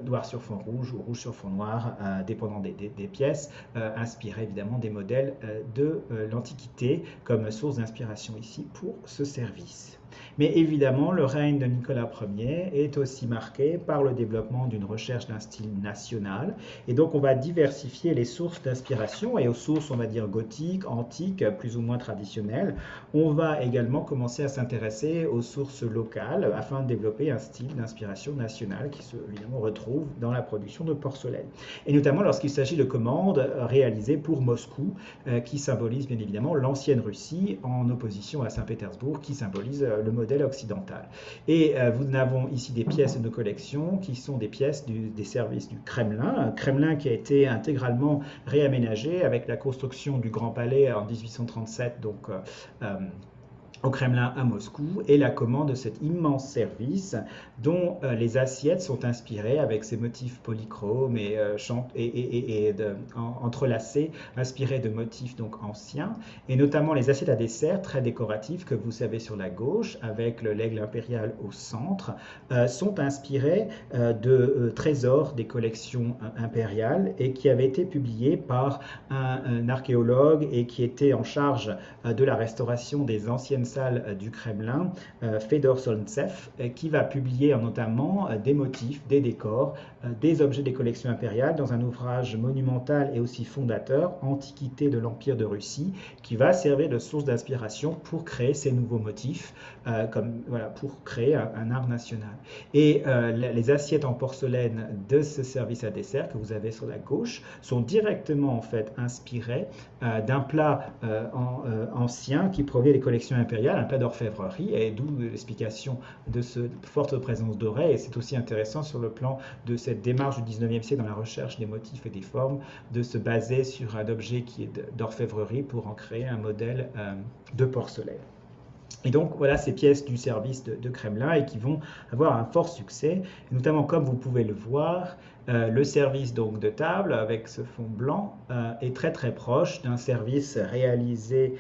B: noir sur fond rouge ou rouge sur fond noir, dépendant des pièces, inspirées évidemment des modèles de l'Antiquité comme source d'inspiration ici pour ce service. Mais évidemment, le règne de Nicolas Ier est aussi marqué par le développement d'une recherche d'un style national. Et donc, on va diversifier les sources d'inspiration et aux sources, on va dire, gothiques, antiques, plus ou moins traditionnelles. On va également commencer à s'intéresser aux sources locales afin de développer un style d'inspiration nationale qui se, évidemment, retrouve dans la production de porcelaine. Et notamment lorsqu'il s'agit de commandes réalisées pour Moscou, qui symbolise bien évidemment l'ancienne Russie en opposition à Saint-Pétersbourg, qui symbolise le modèle occidental. Et nous avons ici des pièces de nos collections qui sont des pièces des services du Kremlin, un Kremlin qui a été intégralement réaménagé avec la construction du Grand Palais en 1837, au Kremlin à Moscou, et la commande de cet immense service dont les assiettes sont inspirées avec ces motifs polychromes et entrelacés, inspirés de motifs anciens, et notamment les assiettes à dessert très décoratives que vous savez sur la gauche avec l'aigle impérial au centre, sont inspirées de trésors des collections impériales et qui avaient été publiés par un archéologue et qui était en charge de la restauration des anciennes salle du Kremlin, Fedor Solntsev, qui va publier notamment des motifs, des décors, des objets des collections impériales dans un ouvrage monumental et aussi fondateur, Antiquité de l'Empire de Russie, qui va servir de source d'inspiration pour créer ces nouveaux motifs, pour créer un art national. Et les assiettes en porcelaine de ce service à dessert que vous avez sur la gauche sont directement en fait inspirées d'un plat ancien qui provient des collections impériales, un plat d'orfèvrerie, et d'où l'explication de cette forte présence dorée. Et c'est aussi intéressant sur le plan de cette démarche du 19e siècle dans la recherche des motifs et des formes, de se baser sur un objet qui est d'orfèvrerie pour en créer un modèle de porcelaine. Et donc voilà ces pièces du service de Kremlin et qui vont avoir un fort succès, et notamment comme vous pouvez le voir, le service donc de table avec ce fond blanc est très très proche d'un service réalisé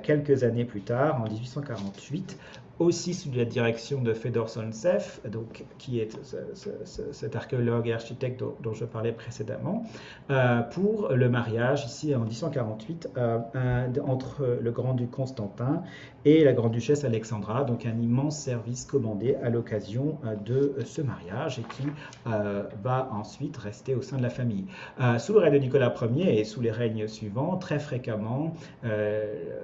B: quelques années plus tard, en 1848, aussi sous la direction de Fedor Solntsev, donc, qui est cet archéologue et architecte dont je parlais précédemment, pour le mariage, ici en 1848, entre le grand-duc Constantin et la grande-duchesse Alexandra, donc un immense service commandé à l'occasion de ce mariage et qui va ensuite rester au sein de la famille. Sous le règne de Nicolas Ier et sous les règnes suivants, très fréquemment,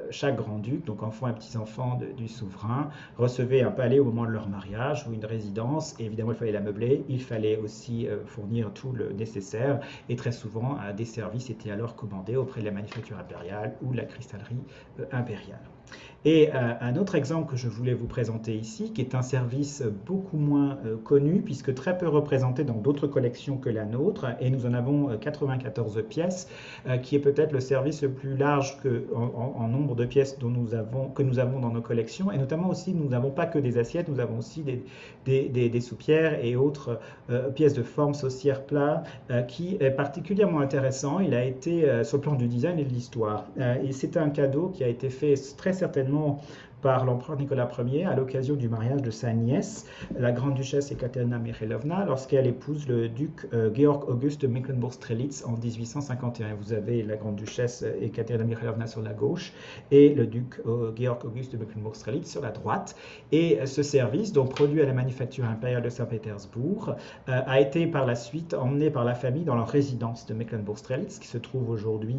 B: chaque grand-duc, donc enfant et petits-enfants du souverain, recevaient un palais au moment de leur mariage ou une résidence. Et évidemment, il fallait la meubler, il fallait aussi fournir tout le nécessaire. Et très souvent, des services étaient alors commandés auprès de la manufacture impériale ou de la cristallerie impériale. Et un autre exemple que je voulais vous présenter ici, qui est un service beaucoup moins connu, puisque très peu représenté dans d'autres collections que la nôtre, et nous en avons 94 pièces, qui est peut-être le service le plus large en nombre de pièces que nous avons dans nos collections, et notamment aussi, nous n'avons pas que des assiettes, nous avons aussi des soupières et autres pièces de forme saucière plat, qui est particulièrement intéressant. Il a été sur le plan du design et de l'histoire. Et c'est un cadeau qui a été fait très certainement par l'empereur Nicolas Ier à l'occasion du mariage de sa nièce, la grande-duchesse Ekaterina Mikhailovna, lorsqu'elle épouse le duc Georg August de Mecklembourg-Strelitz en 1851. Vous avez la grande-duchesse Ekaterina Mikhailovna sur la gauche et le duc Georg August de Mecklembourg-Strelitz sur la droite. Et ce service, donc produit à la manufacture impériale de Saint-Pétersbourg, a été par la suite emmené par la famille dans leur résidence de Mecklembourg-Strelitz, qui se trouve aujourd'hui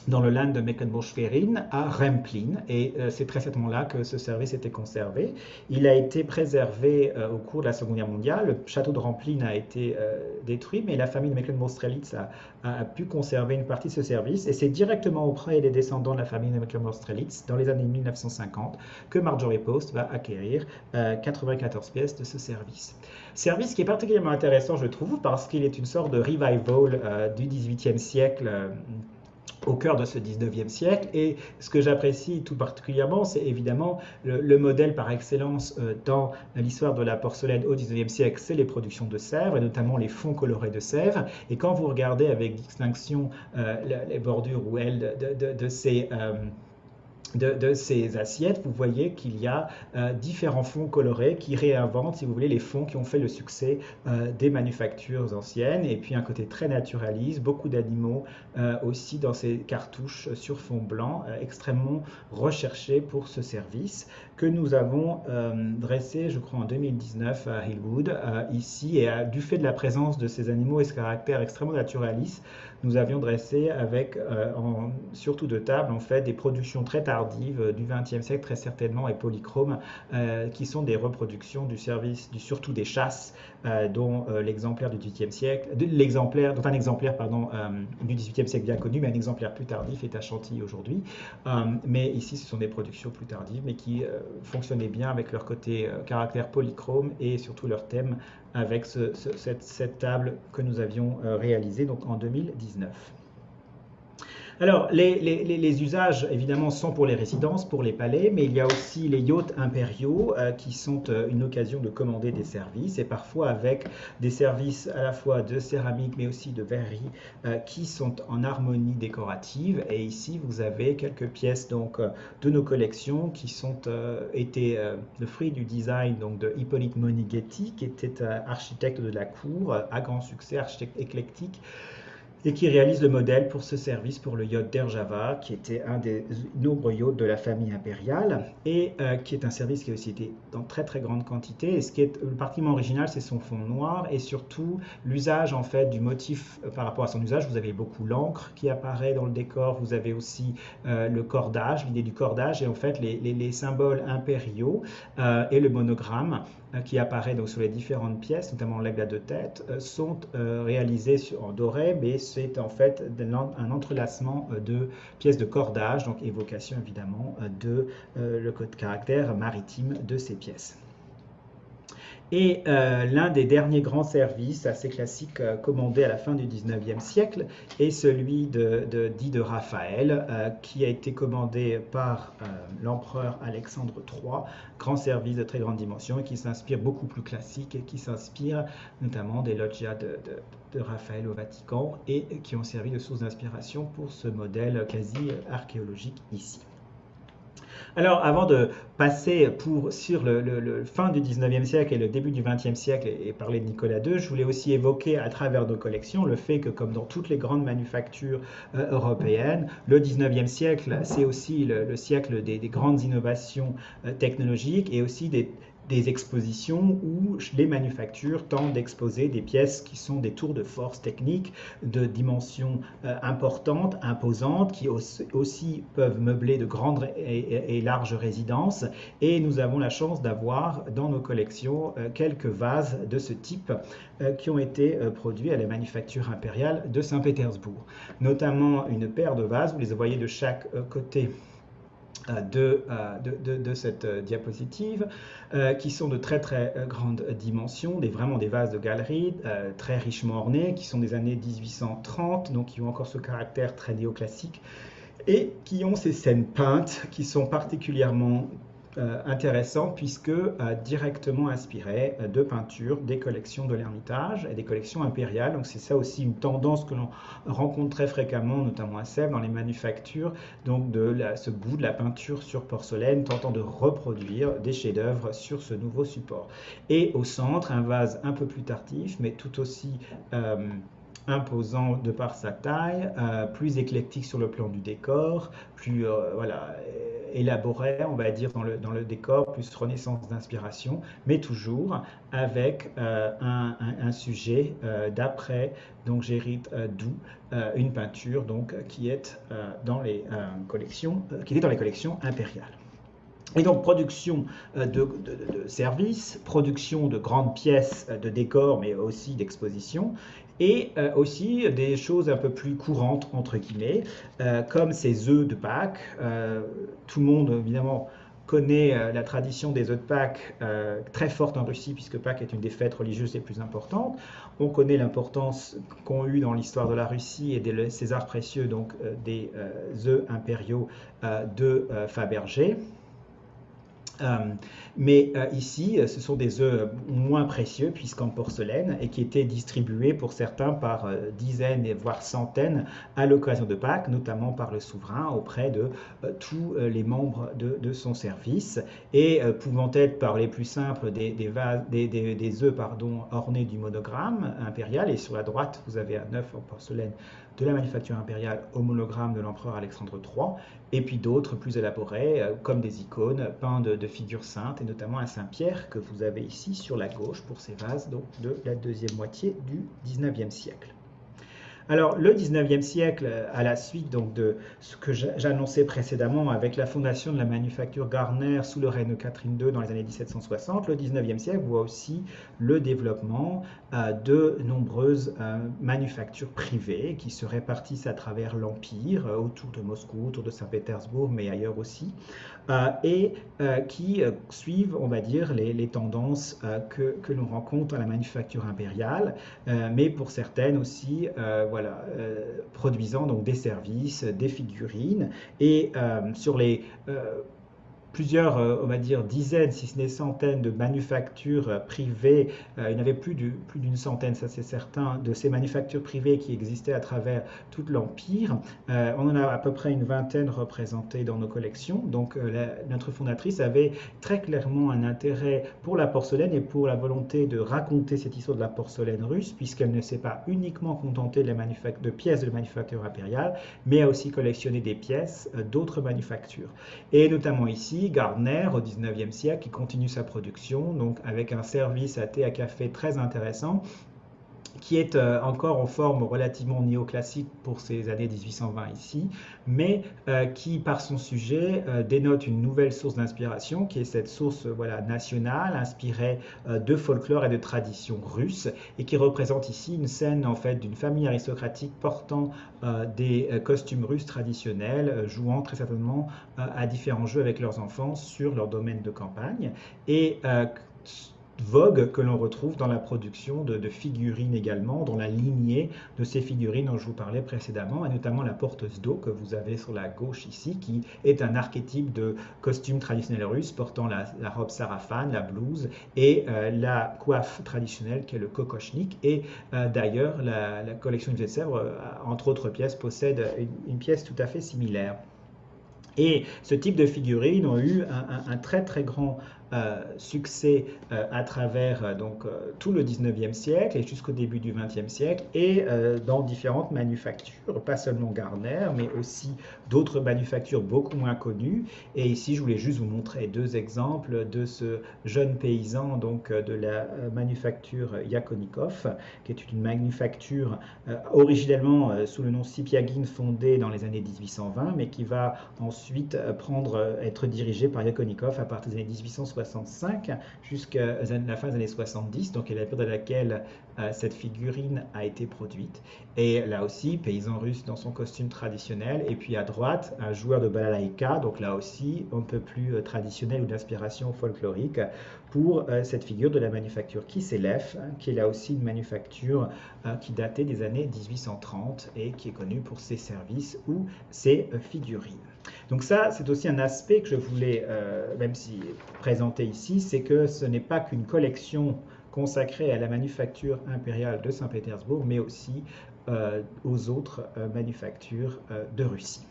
B: dans le land de Mecklenburg-Schwerin à Remplin, et c'est très certainement là que ce service était conservé. Il a été préservé au cours de la Seconde Guerre mondiale. Le château de Remplin a été détruit, mais la famille de Mecklenburg-Strelitz a pu conserver une partie de ce service, et c'est directement auprès des descendants de la famille de Mecklenburg-Strelitz, dans les années 1950, que Marjorie Post va acquérir 94 pièces de ce service. Service qui est particulièrement intéressant, je trouve, parce qu'il est une sorte de revival du XVIIIe siècle, au cœur de ce 19e siècle. Et ce que j'apprécie tout particulièrement, c'est évidemment le modèle par excellence dans l'histoire de la porcelaine au 19e siècle, c'est les productions de Sèvres, et notamment les fonds colorés de Sèvres. Et quand vous regardez avec distinction les bordures ou ailes de ces assiettes, vous voyez qu'il y a différents fonds colorés qui réinventent, si vous voulez, les fonds qui ont fait le succès des manufactures anciennes, et puis un côté très naturaliste, beaucoup d'animaux aussi dans ces cartouches sur fond blanc, extrêmement recherchés pour ce service que nous avons dressé, je crois, en 2019 à Hillwood, ici, et du fait de la présence de ces animaux et ce caractère extrêmement naturaliste, nous avions dressé avec, surtout de table, en fait, des productions très tardives du XXe siècle, très certainement, et polychromes, qui sont des reproductions du service, surtout des chasses, dont l'exemplaire du XVIIIe siècle, dont un exemplaire, pardon, du XVIIIe siècle bien connu, mais un exemplaire plus tardif est à Chantilly aujourd'hui. Mais ici, ce sont des productions plus tardives, mais qui fonctionnaient bien avec leur côté caractère polychrome et surtout leur thème avec cette table que nous avions réalisée donc en 2019. Alors, les usages, évidemment, sont pour les résidences, pour les palais, mais il y a aussi les yachts impériaux qui sont une occasion de commander des services, et parfois avec des services à la fois de céramique, mais aussi de verrerie, qui sont en harmonie décorative. Et ici, vous avez quelques pièces donc, de nos collections qui sont été le fruit du design donc, de Hippolyte Monighetti, qui était architecte de la cour, à grand succès, architecte éclectique, et qui réalise le modèle pour ce service pour le yacht d'Air Java, qui était un des nombreux yachts de la famille impériale, et qui est un service qui a aussi été dans très très grande quantité. Et ce qui est le particulièrement original, c'est son fond noir et surtout l'usage en fait du motif par rapport à son usage. Vous avez beaucoup l'encre qui apparaît dans le décor, vous avez aussi le cordage, l'idée du cordage, et en fait les symboles impériaux et le monogramme qui apparaît donc sur les différentes pièces, notamment l'aigle à deux têtes, sont réalisés en doré, mais c'est en fait un entrelacement de pièces de cordage, donc évocation évidemment de le code caractère maritime de ces pièces. Et l'un des derniers grands services assez classiques commandés à la fin du 19e siècle est celui dit de Raphaël, qui a été commandé par l'empereur Alexandre III, grand service de très grande dimension, et qui s'inspire beaucoup plus classique, et qui s'inspire notamment des loggias de Raphaël au Vatican, et qui ont servi de source d'inspiration pour ce modèle quasi archéologique ici. Alors, avant de passer sur le fin du 19e siècle et le début du 20e siècle et parler de Nicolas II, je voulais aussi évoquer à travers nos collections le fait que, comme dans toutes les grandes manufactures européennes, le 19e siècle, c'est aussi le siècle des grandes innovations technologiques et aussi des expositions où les manufactures tentent d'exposer des pièces qui sont des tours de force techniques de dimensions importantes, imposantes, qui aussi peuvent meubler de grandes et larges résidences. Et nous avons la chance d'avoir dans nos collections quelques vases de ce type qui ont été produits à la manufacture impériale de Saint-Pétersbourg. Notamment une paire de vases, vous les voyez de chaque côté de cette diapositive, qui sont de très très grandes dimensions, vraiment des vases de galerie, très richement ornés, qui sont des années 1830, donc qui ont encore ce caractère très néoclassique, et qui ont ces scènes peintes qui sont particulièrement intéressant puisque directement inspiré de peintures des collections de l'Ermitage et des collections impériales. Donc c'est ça aussi une tendance que l'on rencontre très fréquemment, notamment à Sèvres, dans les manufactures, donc ce goût de la peinture sur porcelaine, tentant de reproduire des chefs-d'œuvre sur ce nouveau support. Et au centre, un vase un peu plus tardif, mais tout aussi imposant de par sa taille, plus éclectique sur le plan du décor, plus élaboré, on va dire, dans le décor, plus renaissance d'inspiration, mais toujours avec un sujet d'après, donc Gérite Doux, une peinture donc, qui est dans les collections impériales. Et donc, production de services, production de grandes pièces de décor, mais aussi d'exposition, et aussi des choses un peu plus courantes, entre guillemets, comme ces œufs de Pâques. Tout le monde, évidemment, connaît la tradition des œufs de Pâques, très forte en Russie, puisque Pâques est une des fêtes religieuses les plus importantes. On connaît l'importance qu'ont eu dans l'histoire de la Russie et des Césars précieux, donc des œufs impériaux de Fabergé. Mais ici, ce sont des œufs moins précieux puisqu'en porcelaine et qui étaient distribués pour certains par dizaines et voire centaines à l'occasion de Pâques, notamment par le souverain auprès de tous les membres de son service, et pouvant être par les plus simples des œufs ornés du monogramme impérial. Et sur la droite, vous avez un œuf en porcelaine de la manufacture impériale au monogramme de l'empereur Alexandre III, et puis d'autres plus élaborés, comme des icônes peintes de figures saintes, et notamment un Saint-Pierre que vous avez ici sur la gauche pour ces vases donc, de la deuxième moitié du XIXe siècle. Alors, le 19e siècle, à la suite donc, de ce que j'annonçais précédemment avec la fondation de la manufacture Garner sous le règne de Catherine II dans les années 1760, le 19e siècle voit aussi le développement de nombreuses manufactures privées qui se répartissent à travers l'Empire, autour de Moscou, autour de Saint-Pétersbourg, mais ailleurs aussi, et qui suivent, on va dire, les tendances que l'on rencontre à la manufacture impériale, mais pour certaines aussi, produisant donc des services, des figurines, et sur les plusieurs, on va dire, dizaines, si ce n'est centaines de manufactures privées. Il y en avait plus d'une centaine, ça c'est certain, de ces manufactures privées qui existaient à travers tout l'Empire. On en a à peu près une vingtaine représentées dans nos collections. Donc notre fondatrice avait très clairement un intérêt pour la porcelaine et pour la volonté de raconter cette histoire de la porcelaine russe, puisqu'elle ne s'est pas uniquement contentée de pièces de la manufacture impériale, mais a aussi collectionné des pièces d'autres manufactures. Et notamment ici, Gardner, au 19e siècle, qui continue sa production, donc avec un service à thé à café très intéressant, qui est encore en forme relativement néoclassique pour ces années 1820 ici, mais qui, par son sujet, dénote une nouvelle source d'inspiration, qui est cette source voilà, nationale, inspirée de folklore et de tradition russe, et qui représente ici une scène en fait d'une famille aristocratique portant des costumes russes traditionnels, jouant très certainement à différents jeux avec leurs enfants sur leur domaine de campagne. Et vogue que l'on retrouve dans la production de figurines également, dans la lignée de ces figurines dont je vous parlais précédemment, et notamment la porteuse d'eau que vous avez sur la gauche ici, qui est un archétype de costume traditionnel russe portant la robe sarafane, la blouse et la coiffe traditionnelle qui est le kokochnik. Et d'ailleurs, la collection du Sèvres, entre autres pièces, possède une pièce tout à fait similaire. Et ce type de figurines ont eu un très très grand succès à travers tout le 19e siècle et jusqu'au début du 20e siècle et dans différentes manufactures, pas seulement Gardner, mais aussi d'autres manufactures beaucoup moins connues. Et ici, je voulais juste vous montrer deux exemples de ce jeune paysan donc, de la manufacture Yakonikov, qui est une manufacture originellement sous le nom Sipiagine, fondée dans les années 1820, mais qui va ensuite être dirigée par Yakonikov à partir des années 1865 jusqu'à la fin des années 70, donc la période à laquelle cette figurine a été produite. Et là aussi, paysan russe dans son costume traditionnel, et puis à droite, un joueur de balalaïka, donc là aussi, un peu plus traditionnel ou d'inspiration folklorique, pour cette figure de la manufacture Kiselev, qui est là aussi une manufacture qui datait des années 1830 et qui est connue pour ses services ou ses figurines. Donc ça, c'est aussi un aspect que je voulais, même si présenter ici, c'est que ce n'est pas qu'une collection consacrée à la manufacture impériale de Saint-Pétersbourg, mais aussi aux autres manufactures de Russie.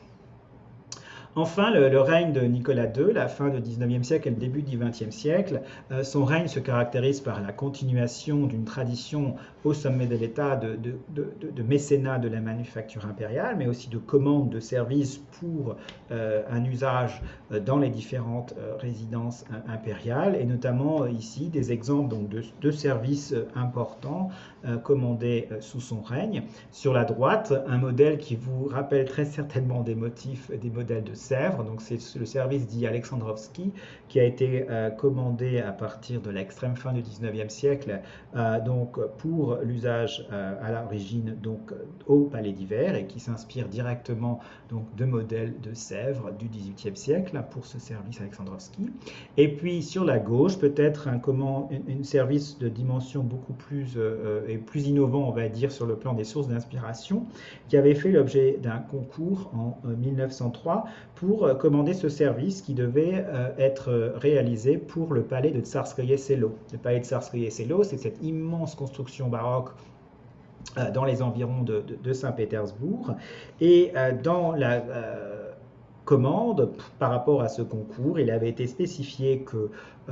B: Enfin, le règne de Nicolas II, la fin du 19e siècle et le début du 20e siècle, son règne se caractérise par la continuation d'une tradition au sommet de l'État de mécénat de la manufacture impériale, mais aussi de commandes de services pour un usage dans les différentes résidences impériales, et notamment ici des exemples donc, de services importants commandés sous son règne. Sur la droite, un modèle qui vous rappelle très certainement des motifs, des modèles de Sèvres, donc c'est le service dit Alexandrovski qui a été commandé à partir de l'extrême fin du 19e siècle donc pour l'usage à l'origine donc au Palais d'Hiver et qui s'inspire directement donc de modèles de Sèvres du 18e siècle pour ce service Alexandrovski. Et puis sur la gauche, peut-être un service de dimension beaucoup plus et plus innovant, on va dire, sur le plan des sources d'inspiration, qui avait fait l'objet d'un concours en 1903 pour commander ce service qui devait être réalisé pour le palais de Tsarskoye Selo. Le palais de Tsarskoye Selo, c'est cette immense construction baroque dans les environs de Saint-Pétersbourg. Et dans la commande, par rapport à ce concours, il avait été spécifié que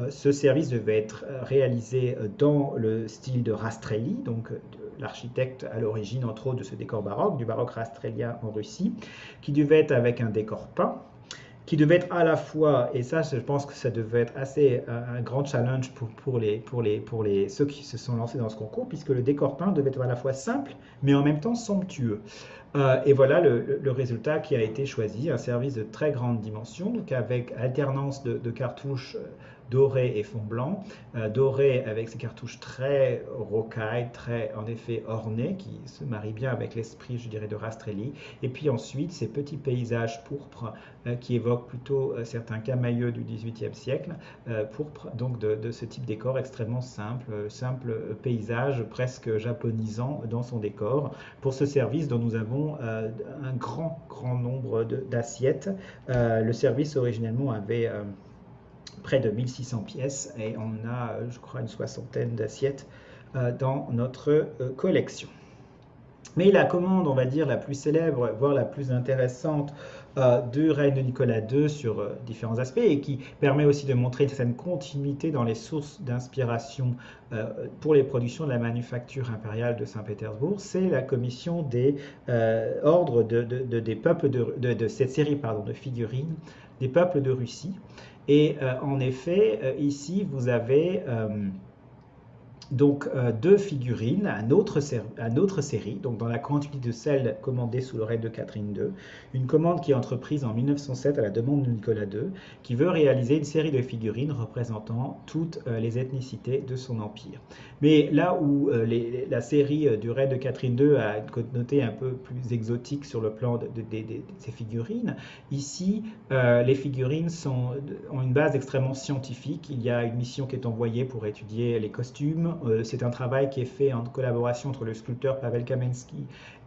B: ce service devait être réalisé dans le style de Rastrelli, donc l'architecte à l'origine, entre autres, de ce décor baroque, du baroque rastrellien en Russie, qui devait être avec un décor peint, qui devait être à la fois, et ça je pense que ça devait être assez un grand challenge pour ceux qui se sont lancés dans ce concours, puisque le décor peint devait être à la fois simple, mais en même temps somptueux. Et voilà le résultat qui a été choisi, un service de très grande dimension, donc avec alternance de cartouches dorées et fond blanc, doré avec ces cartouches très rocailles, très en effet ornées, qui se marient bien avec l'esprit, je dirais, de Rastrelli. Et puis ensuite, ces petits paysages pourpres qui évoquent plutôt certains camailleux du XVIIIe siècle, pourpres, donc de ce type de décor extrêmement simple paysage presque japonisant dans son décor, pour ce service dont nous avons un grand nombre d'assiettes. Le service originellement avait près de 1600 pièces et on a, je crois, une soixantaine d'assiettes dans notre collection. Mais la commande, on va dire, la plus célèbre, voire la plus intéressante du règne de Nicolas II sur différents aspects et qui permet aussi de montrer une certaine continuité dans les sources d'inspiration pour les productions de la manufacture impériale de Saint-Pétersbourg, c'est la commission des ordres des peuples de cette série de figurines des peuples de Russie. Et en effet, ici, vous avez donc deux figurines, une autre série, donc dans la quantité de celles commandées sous le règne de Catherine II, une commande qui est entreprise en 1907 à la demande de Nicolas II, qui veut réaliser une série de figurines représentant toutes les ethnicités de son empire. Mais là où la série du règne de Catherine II a une communauté un peu plus exotique sur le plan de ces figurines, ici les figurines ont une base extrêmement scientifique. Il y a une mission qui est envoyée pour étudier les costumes. C'est un travail qui est fait en collaboration entre le sculpteur Pavel Kamensky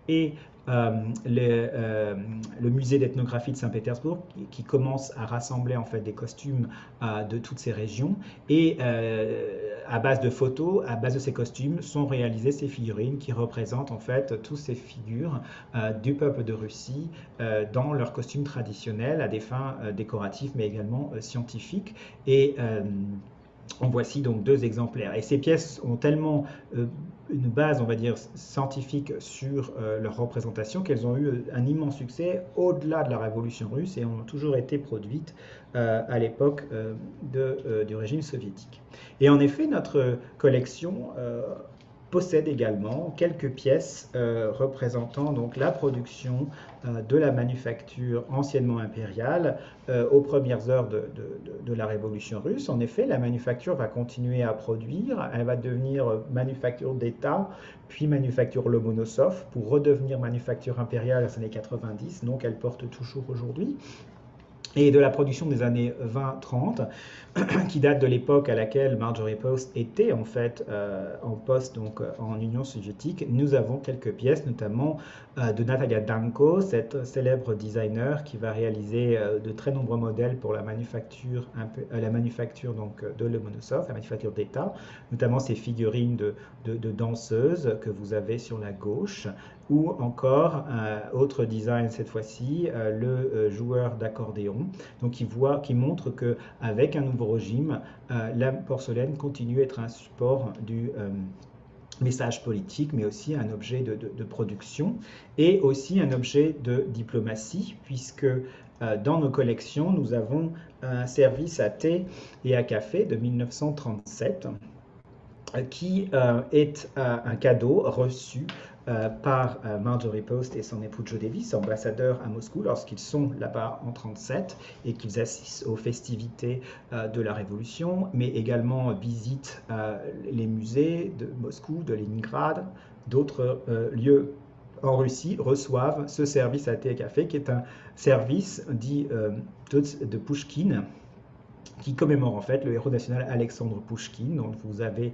B: et le musée d'ethnographie de Saint-Pétersbourg qui commence à rassembler en fait des costumes de toutes ces régions et à base de photos, à base de ces costumes sont réalisées ces figurines qui représentent en fait toutes ces figures du peuple de Russie dans leurs costumes traditionnels à des fins décoratives mais également scientifiques et en voici donc deux exemplaires. Et ces pièces ont tellement une base, on va dire, scientifique sur leur représentation qu'elles ont eu un immense succès au-delà de la Révolution russe et ont toujours été produites à l'époque du régime soviétique. Et en effet, notre collection possède également quelques pièces représentant donc la production de la manufacture anciennement impériale aux premières heures de la Révolution russe. En effet, la manufacture va continuer à produire, elle va devenir manufacture d'État, puis manufacture Lomonosov, pour redevenir manufacture impériale dans les années 90, donc elle porte toujours aujourd'hui. Et de la production des années 20-30, qui date de l'époque à laquelle Marjorie Post était en fait en poste donc en Union soviétique, nous avons quelques pièces, notamment de Natalia Danko, cette célèbre designer qui va réaliser de très nombreux modèles pour la manufacture donc, de Lomonosov, la manufacture d'État, notamment ces figurines de danseuses que vous avez sur la gauche, ou encore autre design cette fois-ci, le joueur d'accordéon, donc qui montre qu'avec un nouveau régime, la porcelaine continue à être un support du message politique, mais aussi un objet de production et aussi un objet de diplomatie, puisque dans nos collections, nous avons un service à thé et à café de 1937 qui est un cadeau reçu par Marjorie Post et son époux Joe Davis, ambassadeurs à Moscou, lorsqu'ils sont là-bas en 1937 et qu'ils assistent aux festivités de la Révolution, mais également visitent les musées de Moscou, de Leningrad, d'autres lieux en Russie, reçoivent ce service à thé et café, qui est un service dit de Pouchkine, qui commémore en fait le héros national Alexandre Pouchkine, dont vous avez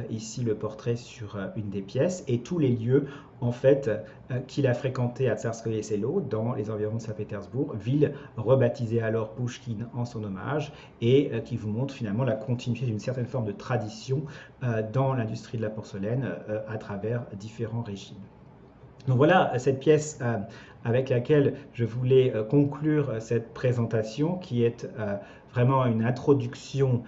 B: ici le portrait sur une des pièces, et tous les lieux en fait qu'il a fréquentés à Tsarskoye Selo, dans les environs de Saint-Pétersbourg, ville rebaptisée alors Pouchkine en son hommage, et qui vous montre finalement la continuité d'une certaine forme de tradition dans l'industrie de la porcelaine à travers différents régimes. Donc voilà cette pièce avec laquelle je voulais conclure cette présentation qui est vraiment une introduction,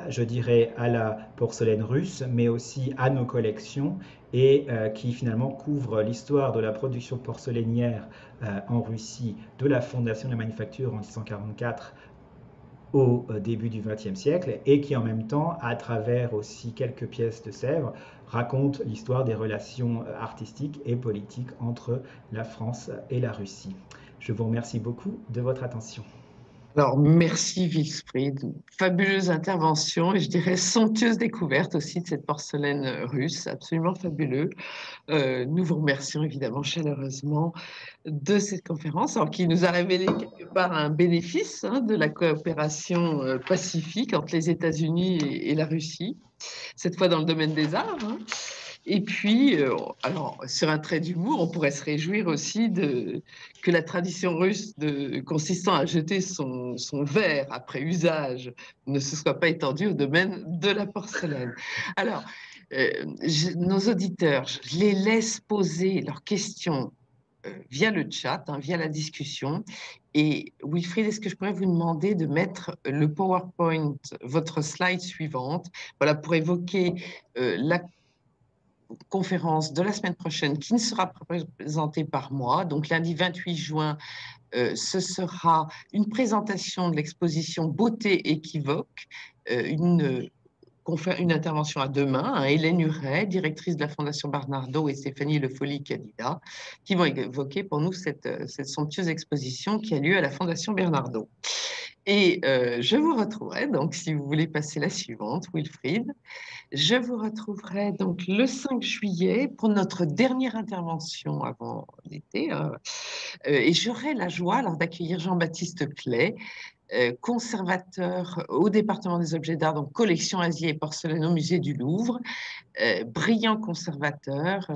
B: je dirais, à la porcelaine russe, mais aussi à nos collections et qui finalement couvre l'histoire de la production porcelainière en Russie, de la fondation de la manufacture en 1644 au début du XXe siècle et qui en même temps, à travers aussi quelques pièces de Sèvres, raconte l'histoire des relations artistiques et politiques entre la France et la Russie. Je vous remercie beaucoup de votre attention.
A: Alors, merci Wilfried, fabuleuse intervention et je dirais somptueuse découverte aussi de cette porcelaine russe, absolument fabuleux. Nous vous remercions évidemment chaleureusement de cette conférence, alors qui nous a révélé quelque part un bénéfice de la coopération pacifique entre les États-Unis et la Russie, cette fois dans le domaine des arts. Et puis, alors, sur un trait d'humour, on pourrait se réjouir aussi que la tradition russe consistant à jeter son verre après usage ne se soit pas étendue au domaine de la porcelaine. Alors, nos auditeurs, je les laisse poser leurs questions via le chat, hein, via la discussion. Et Wilfried, est-ce que je pourrais vous demander de mettre le PowerPoint, votre slide suivante, voilà, pour évoquer la conférence de la semaine prochaine qui ne sera présentée par moi. Donc lundi 28 juin, ce sera une présentation de l'exposition Beauté équivoque, une intervention à deux mains, hein, Hélène Huret, directrice de la Fondation Barnardo, et Stéphanie Le Folli Cadida, qui vont évoquer pour nous cette somptueuse exposition qui a lieu à la Fondation Bernardo. Et je vous retrouverai, donc si vous voulez passer la suivante, Wilfried, je vous retrouverai donc le 5 juillet pour notre dernière intervention avant l'été. Et j'aurai la joie alors d'accueillir Jean-Baptiste Clay, conservateur au département des objets d'art, donc collection Asie et porcelaine au musée du Louvre, brillant conservateur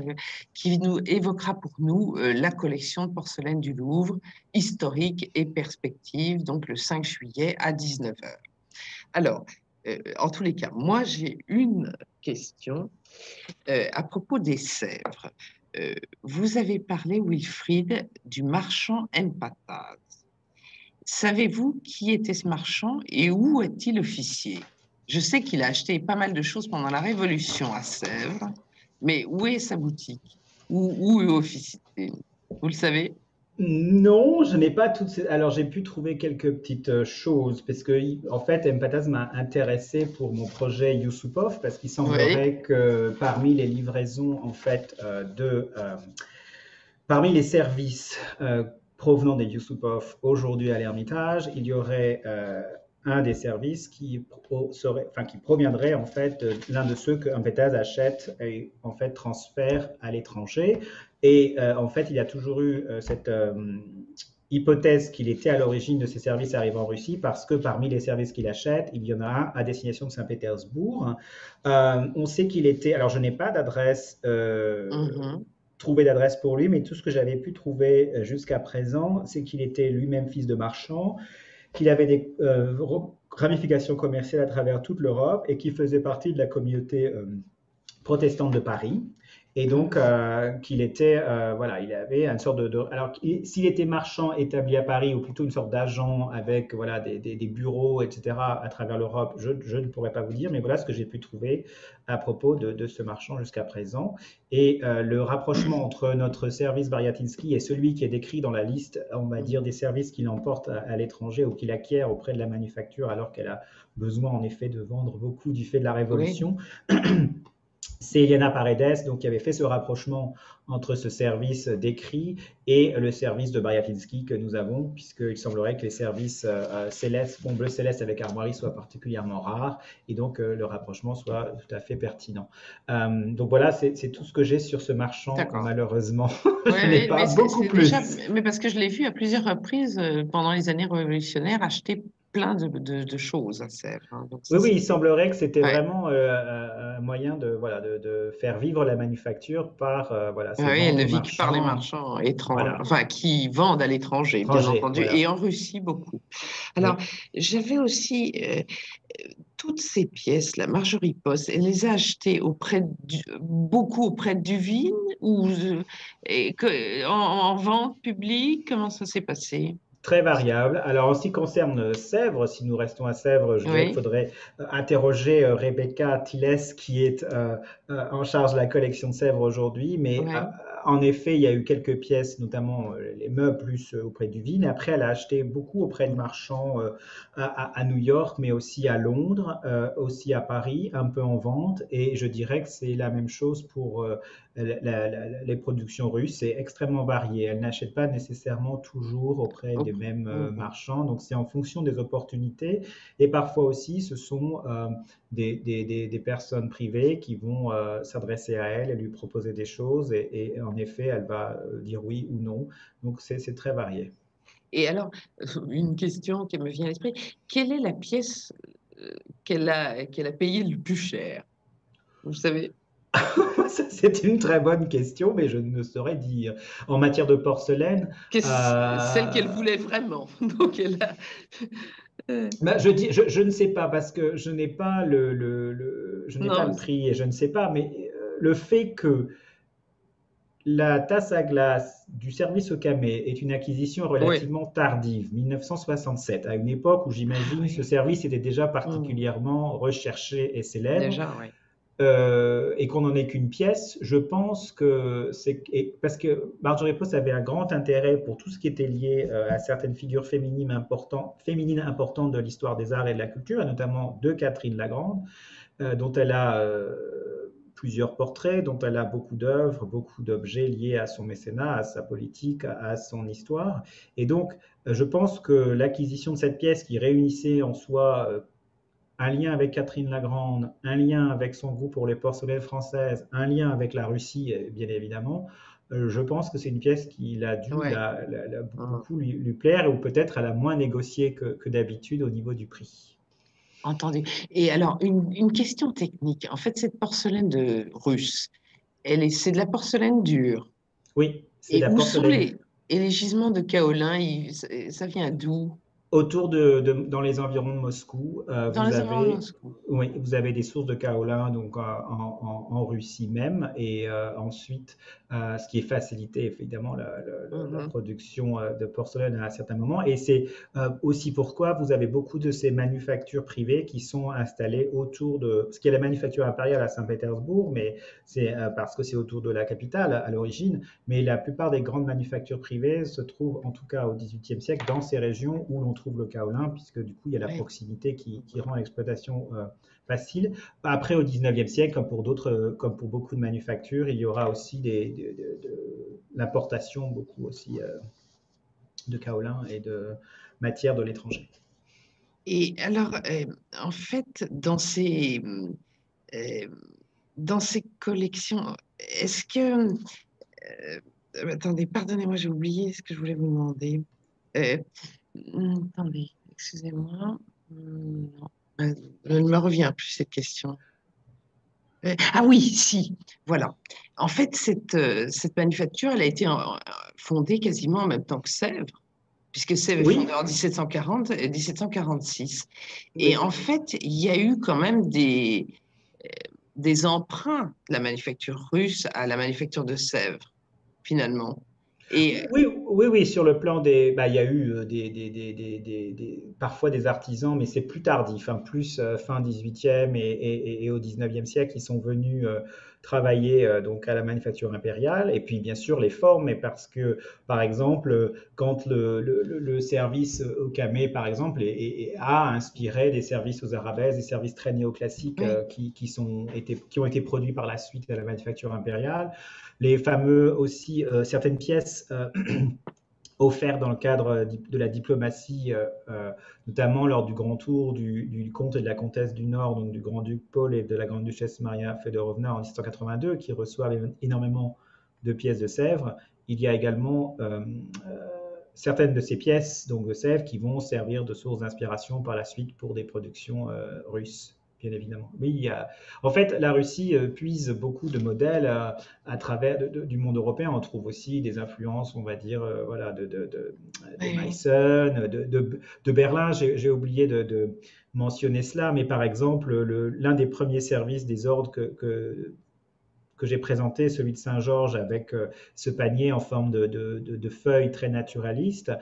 A: qui nous évoquera pour nous la collection de porcelaine du Louvre, historique et perspective, donc le 5 juillet à 19 h. Alors, en tous les cas, moi j'ai une question à propos des Sèvres. Vous avez parlé, Wilfried, du marchand Empataz. Savez-vous qui était ce marchand et où est-il officier? Je sais qu'il a acheté pas mal de choses pendant la Révolution à Sèvres, mais où est sa boutique? Où est officier? Vous le savez?
B: Non, je n'ai pas toutes ces... Alors, j'ai pu trouver quelques petites choses, parce que, en fait, Empataz m'a intéressé pour mon projet Yusupov, parce qu'il
A: Oui.
B: semblerait que parmi les livraisons, en fait, parmi les services provenant des Yusupov aujourd'hui à l'Ermitage, il y aurait un des services qui proviendrait en fait de l'un de ceux que Empataz achète et en fait transfère à l'étranger. Et en fait, il y a toujours eu cette hypothèse qu'il était à l'origine de ces services arrivant en Russie parce que parmi les services qu'il achète, il y en a un à destination de Saint-Pétersbourg. On sait qu'il était, alors je n'ai pas d'adresse trouvé d'adresse pour lui, mais tout ce que j'avais pu trouver jusqu'à présent, c'est qu'il était lui-même fils de marchand, qu'il avait des ramifications commerciales à travers toute l'Europe et qu'il faisait partie de la communauté protestante de Paris. Et donc, qu'il était, voilà, il avait une sorte alors, s'il était marchand établi à Paris, ou plutôt une sorte d'agent avec, voilà, des bureaux, etc., à travers l'Europe, je ne pourrais pas vous dire, mais voilà ce que j'ai pu trouver à propos de ce marchand jusqu'à présent. Et le rapprochement entre notre service Bariatinski et celui qui est décrit dans la liste, on va dire, des services qu'il emporte à l'étranger ou qu'il acquiert auprès de la manufacture, alors qu'elle a besoin, en effet, de vendre beaucoup du fait de la
A: Oui.
B: Révolution. C'est Eliana Paredes donc, qui avait fait ce rapprochement entre ce service décrit et le service de Bariatinski que nous avons, puisqu'il semblerait que les services célestes, bleu céleste avec armoirie soient particulièrement rares et donc le rapprochement soit tout à fait pertinent. Donc voilà, c'est tout ce que j'ai sur ce marchand,
A: D'accord.
B: malheureusement.
A: Oui,
B: Je n'ai
A: oui,
B: pas
A: mais
B: beaucoup
A: c'est déjà,
B: plus.
A: mais parce que je l'ai vu à plusieurs reprises pendant les années révolutionnaires acheter plein de choses à Sèvres, hein. Donc
B: Oui,
A: ça,
B: oui, il
A: c'était.
B: semblerait que c'était
A: Ouais.
B: vraiment un moyen de, voilà, de faire vivre la manufacture par voilà,
A: Ah
B: ces
A: oui, elle ne
B: ventes aux
A: vit que par les
B: marchands,
A: marchands étrangers,
B: voilà,
A: enfin qui vendent à l'étranger, bien
B: étrangers,
A: entendu, et
B: voilà.
A: en Russie beaucoup. Alors,
B: Oui.
A: j'avais aussi toutes ces pièces, la Marjorie Post, elle les a achetées beaucoup auprès de Duvine ou en vente publique, comment ça s'est passé?
B: Très variable. Alors, en ce qui concerne Sèvres, si nous restons à Sèvres, je dirais qu'il
A: Oui,
B: faudrait interroger Rebecca Tiles, qui est en charge de la collection de Sèvres aujourd'hui. Mais
A: oui,
B: en effet, il y a eu quelques pièces, notamment les meubles, plus auprès du Vine. Après, elle a acheté beaucoup auprès de marchands à New York, mais aussi à Londres, aussi à Paris, un peu en vente. Et je dirais que c'est la même chose pour les productions russes. C'est extrêmement varié. Elle n'achète pas nécessairement toujours auprès des mêmes
A: mhm.
B: marchands. Donc, c'est en fonction des opportunités. Et parfois aussi, ce sont des personnes privées qui vont s'adresser à elle et lui proposer des choses. Et en effet, elle va dire oui ou non. Donc, c'est très varié.
A: Et alors, une question qui me vient à l'esprit, quelle est la pièce qu'elle a payée le plus cher? Vous savez?
B: Ça, c'est une très bonne question, mais je ne saurais dire. En matière de porcelaine,
A: Celle qu'elle
B: euh,
A: voulait vraiment. Donc,
B: bah, je ne sais pas parce que je n'ai pas je n'ai pas
A: non,
B: le prix et je ne sais pas, mais le fait que la tasse à glace du service au camé est une acquisition
A: oui.
B: relativement tardive, 1967, à une époque où
A: Ah
B: j'imagine ce
A: oui.
B: service était déjà
A: Hmm.
B: particulièrement recherché et célèbre.
A: Déjà, oui.
B: Et qu'on n'en ait qu'une pièce, je pense que c'est parce que Marjorie Post avait un grand intérêt pour tout ce qui était lié à certaines figures féminines importantes de l'histoire des arts et de la culture, et notamment de Catherine Lagrande, dont elle a plusieurs portraits, dont elle a beaucoup d'œuvres, beaucoup d'objets liés à son mécénat, à sa politique, à son histoire. Et donc, je pense que l'acquisition de cette pièce qui réunissait en soi un lien avec Catherine Lagrande, un lien avec son goût pour les porcelaines françaises, un lien avec la Russie, bien évidemment, je pense que c'est une pièce qui a dû
A: Ouais. Hmm.
B: beaucoup lui plaire ou peut-être elle a moins négocié que d'habitude au niveau du prix.
A: Entendu. Et alors, une question technique. En fait, cette porcelaine de russe, c'est de la porcelaine dure.
B: Oui, c'est de
A: Et
B: la
A: où sont
B: porcelaine
A: et les gisements de kaolin, ça vient d'où?
B: autour dans les environs de Moscou,
A: Dans les environs de Moscou.
B: oui, vous avez des sources de kaolin donc en Russie même, et ensuite, ce qui est facilité évidemment la
A: Mhm.
B: production de porcelaine à un certain moment. Et c'est aussi pourquoi vous avez beaucoup de ces manufactures privées qui sont installées autour de ce qui est la manufacture impériale à Saint-Pétersbourg, mais c'est parce que c'est autour de la capitale à l'origine. Mais la plupart des grandes manufactures privées se trouvent, en tout cas au XVIIIe siècle, dans ces régions où l'on trouve le kaolin, puisque du coup, il y a la
A: Ouais.
B: proximité qui rend l'exploitation facile. Après, au XIXe siècle, comme pour beaucoup de manufactures, il y aura aussi l'importation, beaucoup aussi, de kaolin et de matières de l'étranger.
A: Et alors, en fait, euh, dans ces collections, est-ce que... attendez, pardonnez-moi, j'ai oublié ce que je voulais vous demander. Euh, attendez, excusez-moi. Non, elle ne me revient plus cette question. Ah oui, si, voilà. En fait, cette manufacture, elle a été fondée quasiment en même temps que Sèvres, puisque Sèvres est fondée
B: Oui,
A: en 1740 et 1746. Et
B: oui.
A: en fait, il y a eu quand même des emprunts de la manufacture russe à la manufacture de Sèvres, finalement. Et
B: Oui, oui, oui, sur le plan bah, il y a eu parfois des artisans, mais c'est plus tardif, hein, plus fin 18e et au 19e siècle, ils sont venus travailler donc à la manufacture impériale, et puis bien sûr les formes, mais parce que, par exemple, quand le service au camé, par exemple, a inspiré des services aux arabesques, des services très néoclassiques
A: oui,
B: qui ont été produits par la suite à la manufacture impériale, les fameux aussi, certaines pièces offertes dans le cadre de la diplomatie, notamment lors du grand tour du comte et de la comtesse du Nord, donc du grand-duc Paul et de la grande-duchesse Maria Fedorovna en 1782, qui reçoivent énormément de pièces de Sèvres. Il y a également certaines de ces pièces donc de Sèvres qui vont servir de source d'inspiration par la suite pour des productions russes. Bien évidemment. Oui, en fait, la Russie puise beaucoup de modèles à travers du monde européen. On trouve aussi des influences, on va dire, voilà, de
A: oui, oui.
B: Meissen, de Berlin. J'ai oublié de mentionner cela, mais par exemple, l'un des premiers services des ordres que j'ai présenté, celui de Saint-Georges, avec ce panier en forme de feuilles très naturaliste.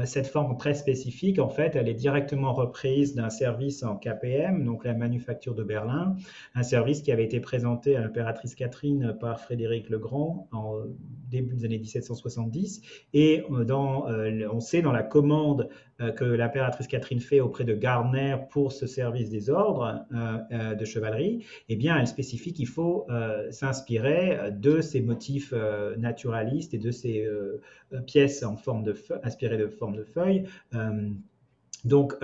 B: Cette forme très spécifique, en fait, elle est directement reprise d'un service en KPM, donc la manufacture de Berlin, un service qui avait été présenté à l'impératrice Catherine par Frédéric le Grand en début des années 1770. Et on sait dans la commande que l'impératrice Catherine fait auprès de Gardner pour ce service des ordres de chevalerie, eh bien, elle spécifie qu'il faut s'inspirer de ces motifs naturalistes et de ces pièces en forme inspirées de forme de feuilles. Donc,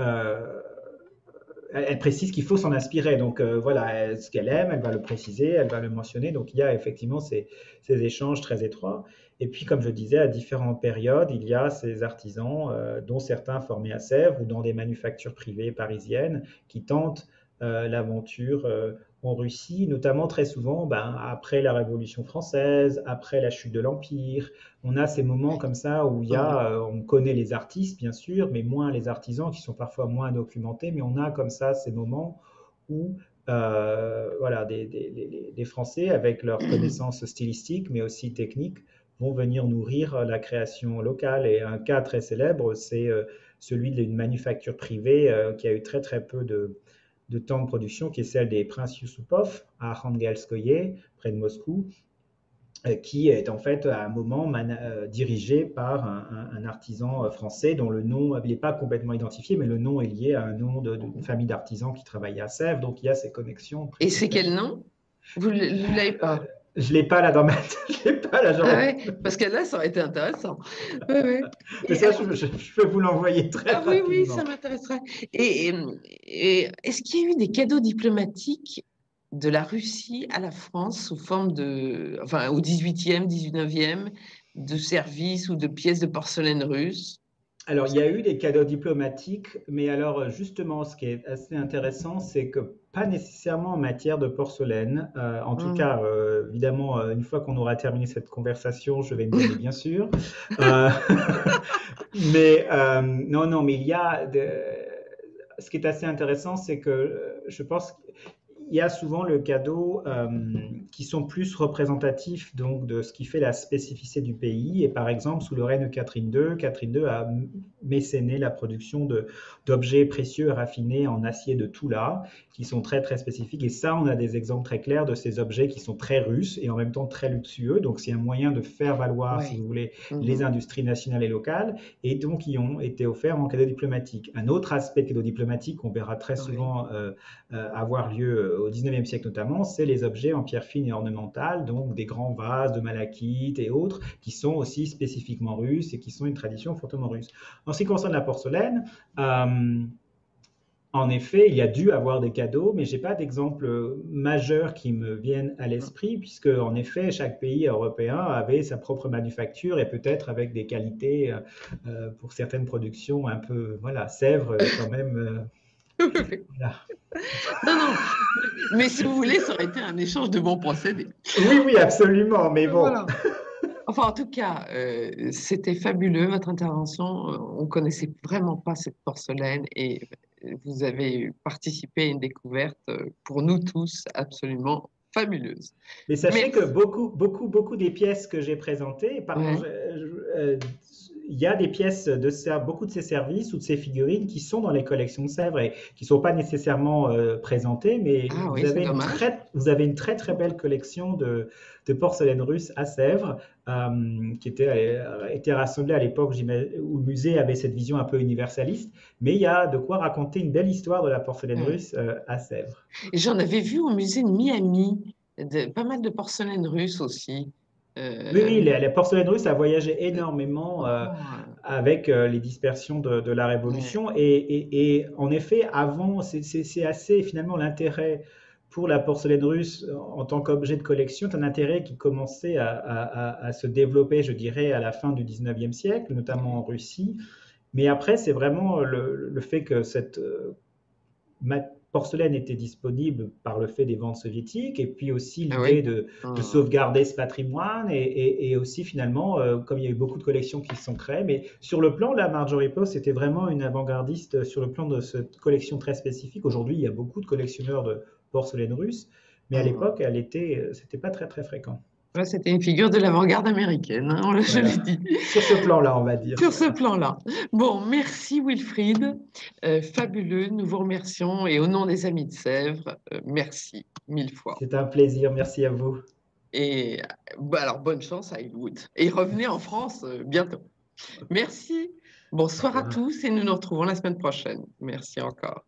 B: elle précise qu'il faut s'en inspirer. Donc voilà, ce qu'elle aime, elle va le préciser, elle va le mentionner. Donc il y a effectivement ces échanges très étroits. Et puis, comme je disais, à différentes périodes, il y a ces artisans, dont certains formés à Sèvres ou dans des manufactures privées parisiennes, qui tentent l'aventure en Russie, notamment très souvent après la Révolution française, après la chute de l'Empire. On a ces moments comme ça où
A: Oui.
B: on connaît les artistes, bien sûr, mais moins les artisans qui sont parfois moins documentés, mais on a comme ça ces moments où voilà, des Français, avec leurs connaissances stylistiques, mais aussi techniques, vont venir nourrir la création locale. Et un cas très célèbre, c'est celui d'une manufacture privée qui a eu très très peu de temps de production, qui est celle des Princes Yusupov à Khangalskoye, près de Moscou, qui est en fait à un moment dirigé par un artisan français dont le nom n'est pas complètement identifié, mais le nom est lié à un nom d'une famille d'artisans qui travaillait à Sèvres, donc il y a ces connexions très
A: Et
B: très
A: c'est
B: très
A: quel
B: fortes.
A: nom? Vous ne l'avez pas?
B: Je l'ai pas là dans ma tête, je l'ai pas là,
A: Ah
B: j'aurais.
A: ouais, parce que là, ça aurait été intéressant. Ouais, ouais.
B: Mais
A: Et
B: ça,
A: alors,
B: je peux vous l'envoyer très
A: ah oui, oui, ça
B: rapidement.
A: m'intéresserait. Et, est-ce qu'il y a eu des cadeaux diplomatiques de la Russie à la France sous forme de, enfin, au 18e, 19e, de services ou de pièces de porcelaine russe?
B: Alors, il y a eu des cadeaux diplomatiques, mais alors justement, ce qui est assez intéressant, c'est que pas nécessairement en matière de porcelaine. En tout
A: Hum.
B: cas, évidemment, une fois qu'on aura terminé cette conversation, je vais me donner bien sûr. Euh, mais non, non, mais ce qui est assez intéressant, c'est que je pense qu'il y a souvent le cadeau qui sont plus représentatifs donc de ce qui fait la spécificité du pays. Et par exemple, sous le règne de Catherine II a mécéné la production d'objets précieux et raffinés en acier de Toula, qui sont très très spécifiques. Et ça, on a des exemples très clairs de ces objets qui sont très russes et en même temps très luxueux. Donc c'est un moyen de faire valoir, si
A: Ouais.
B: vous voulez, les
A: Mhm.
B: industries nationales et locales, et donc qui ont été offerts en cadeau diplomatique. Un autre aspect de cadeau diplomatique qu'on verra très
A: Ouais.
B: souvent avoir lieu au 19e siècle notamment, c'est les objets en pierre fine et ornementale, donc des grands vases de malachite et autres, qui sont aussi spécifiquement russes et qui sont une tradition fortement russe. En ce qui concerne la porcelaine, en effet, il y a dû avoir des cadeaux, mais je n'ai pas d'exemple majeur qui me viennent à l'esprit, puisque en effet, chaque pays européen avait sa propre manufacture et peut-être avec des qualités pour certaines productions un peu, voilà, Sèvres quand même, voilà.
A: Non, non, mais si vous voulez, ça aurait été un échange de bons procédés.
B: Oui, oui, absolument, mais bon.
A: Voilà. Enfin, en tout cas, c'était fabuleux votre intervention. On connaissait vraiment pas cette porcelaine et vous avez participé à une découverte pour nous tous absolument fabuleuse.
B: Mais sachez que
A: Merci.
B: beaucoup des pièces que j'ai présentées, pardon,
A: Ouais.
B: il y a des pièces beaucoup de ces services ou de ces figurines qui sont dans les collections de Sèvres et qui ne sont pas nécessairement présentées, mais
A: Ah oui, c'est dommage.
B: vous avez une très très belle collection de porcelaine russe à Sèvres qui était rassemblée à l'époque où le musée avait cette vision un peu universaliste, mais il y a de quoi raconter une belle histoire de la porcelaine
A: Ouais.
B: russe à Sèvres.
A: Et j'en avais vu au musée de Miami, pas mal de porcelaine russe aussi.
B: Oui,
A: Euh,
B: oui, la porcelaine russe a voyagé énormément
A: vraiment,
B: avec les dispersions de la
A: ouais.
B: Révolution. Et en effet, avant, c'est assez finalement l'intérêt pour la porcelaine russe en tant qu'objet de collection, c'est un intérêt qui commençait à se développer, je dirais, à la fin du 19e siècle, notamment en
A: Ouais.
B: Russie. Mais après, c'est vraiment le fait que cette porcelaine était disponible par le fait des ventes soviétiques, et puis aussi
A: Ah oui.
B: l'idée de
A: Hum.
B: sauvegarder ce patrimoine, et aussi finalement, comme il y a eu beaucoup de collections qui se sont créées, mais sur le plan, là, Marjorie Post était vraiment une avant-gardiste sur le plan de cette collection très spécifique. Aujourd'hui, il y a beaucoup de collectionneurs de porcelaine russe, mais à
A: Hum.
B: l'époque, c'était pas très très fréquent.
A: Ouais, c'était une figure de l'avant-garde américaine, hein, je l'ai
B: Voilà.
A: dit.
B: Sur ce plan-là, on va dire.
A: Sur ce plan-là. Bon, merci Wilfried. Fabuleux, nous vous remercions et au nom des Amis de Sèvres, merci mille fois.
B: C'est un plaisir. Merci à vous.
A: Et bah, alors bonne chance à Elwood. Et revenez en France bientôt. Merci.
B: Au
A: Bonsoir à
B: revoir.
A: tous et nous nous retrouvons la semaine prochaine. Merci encore.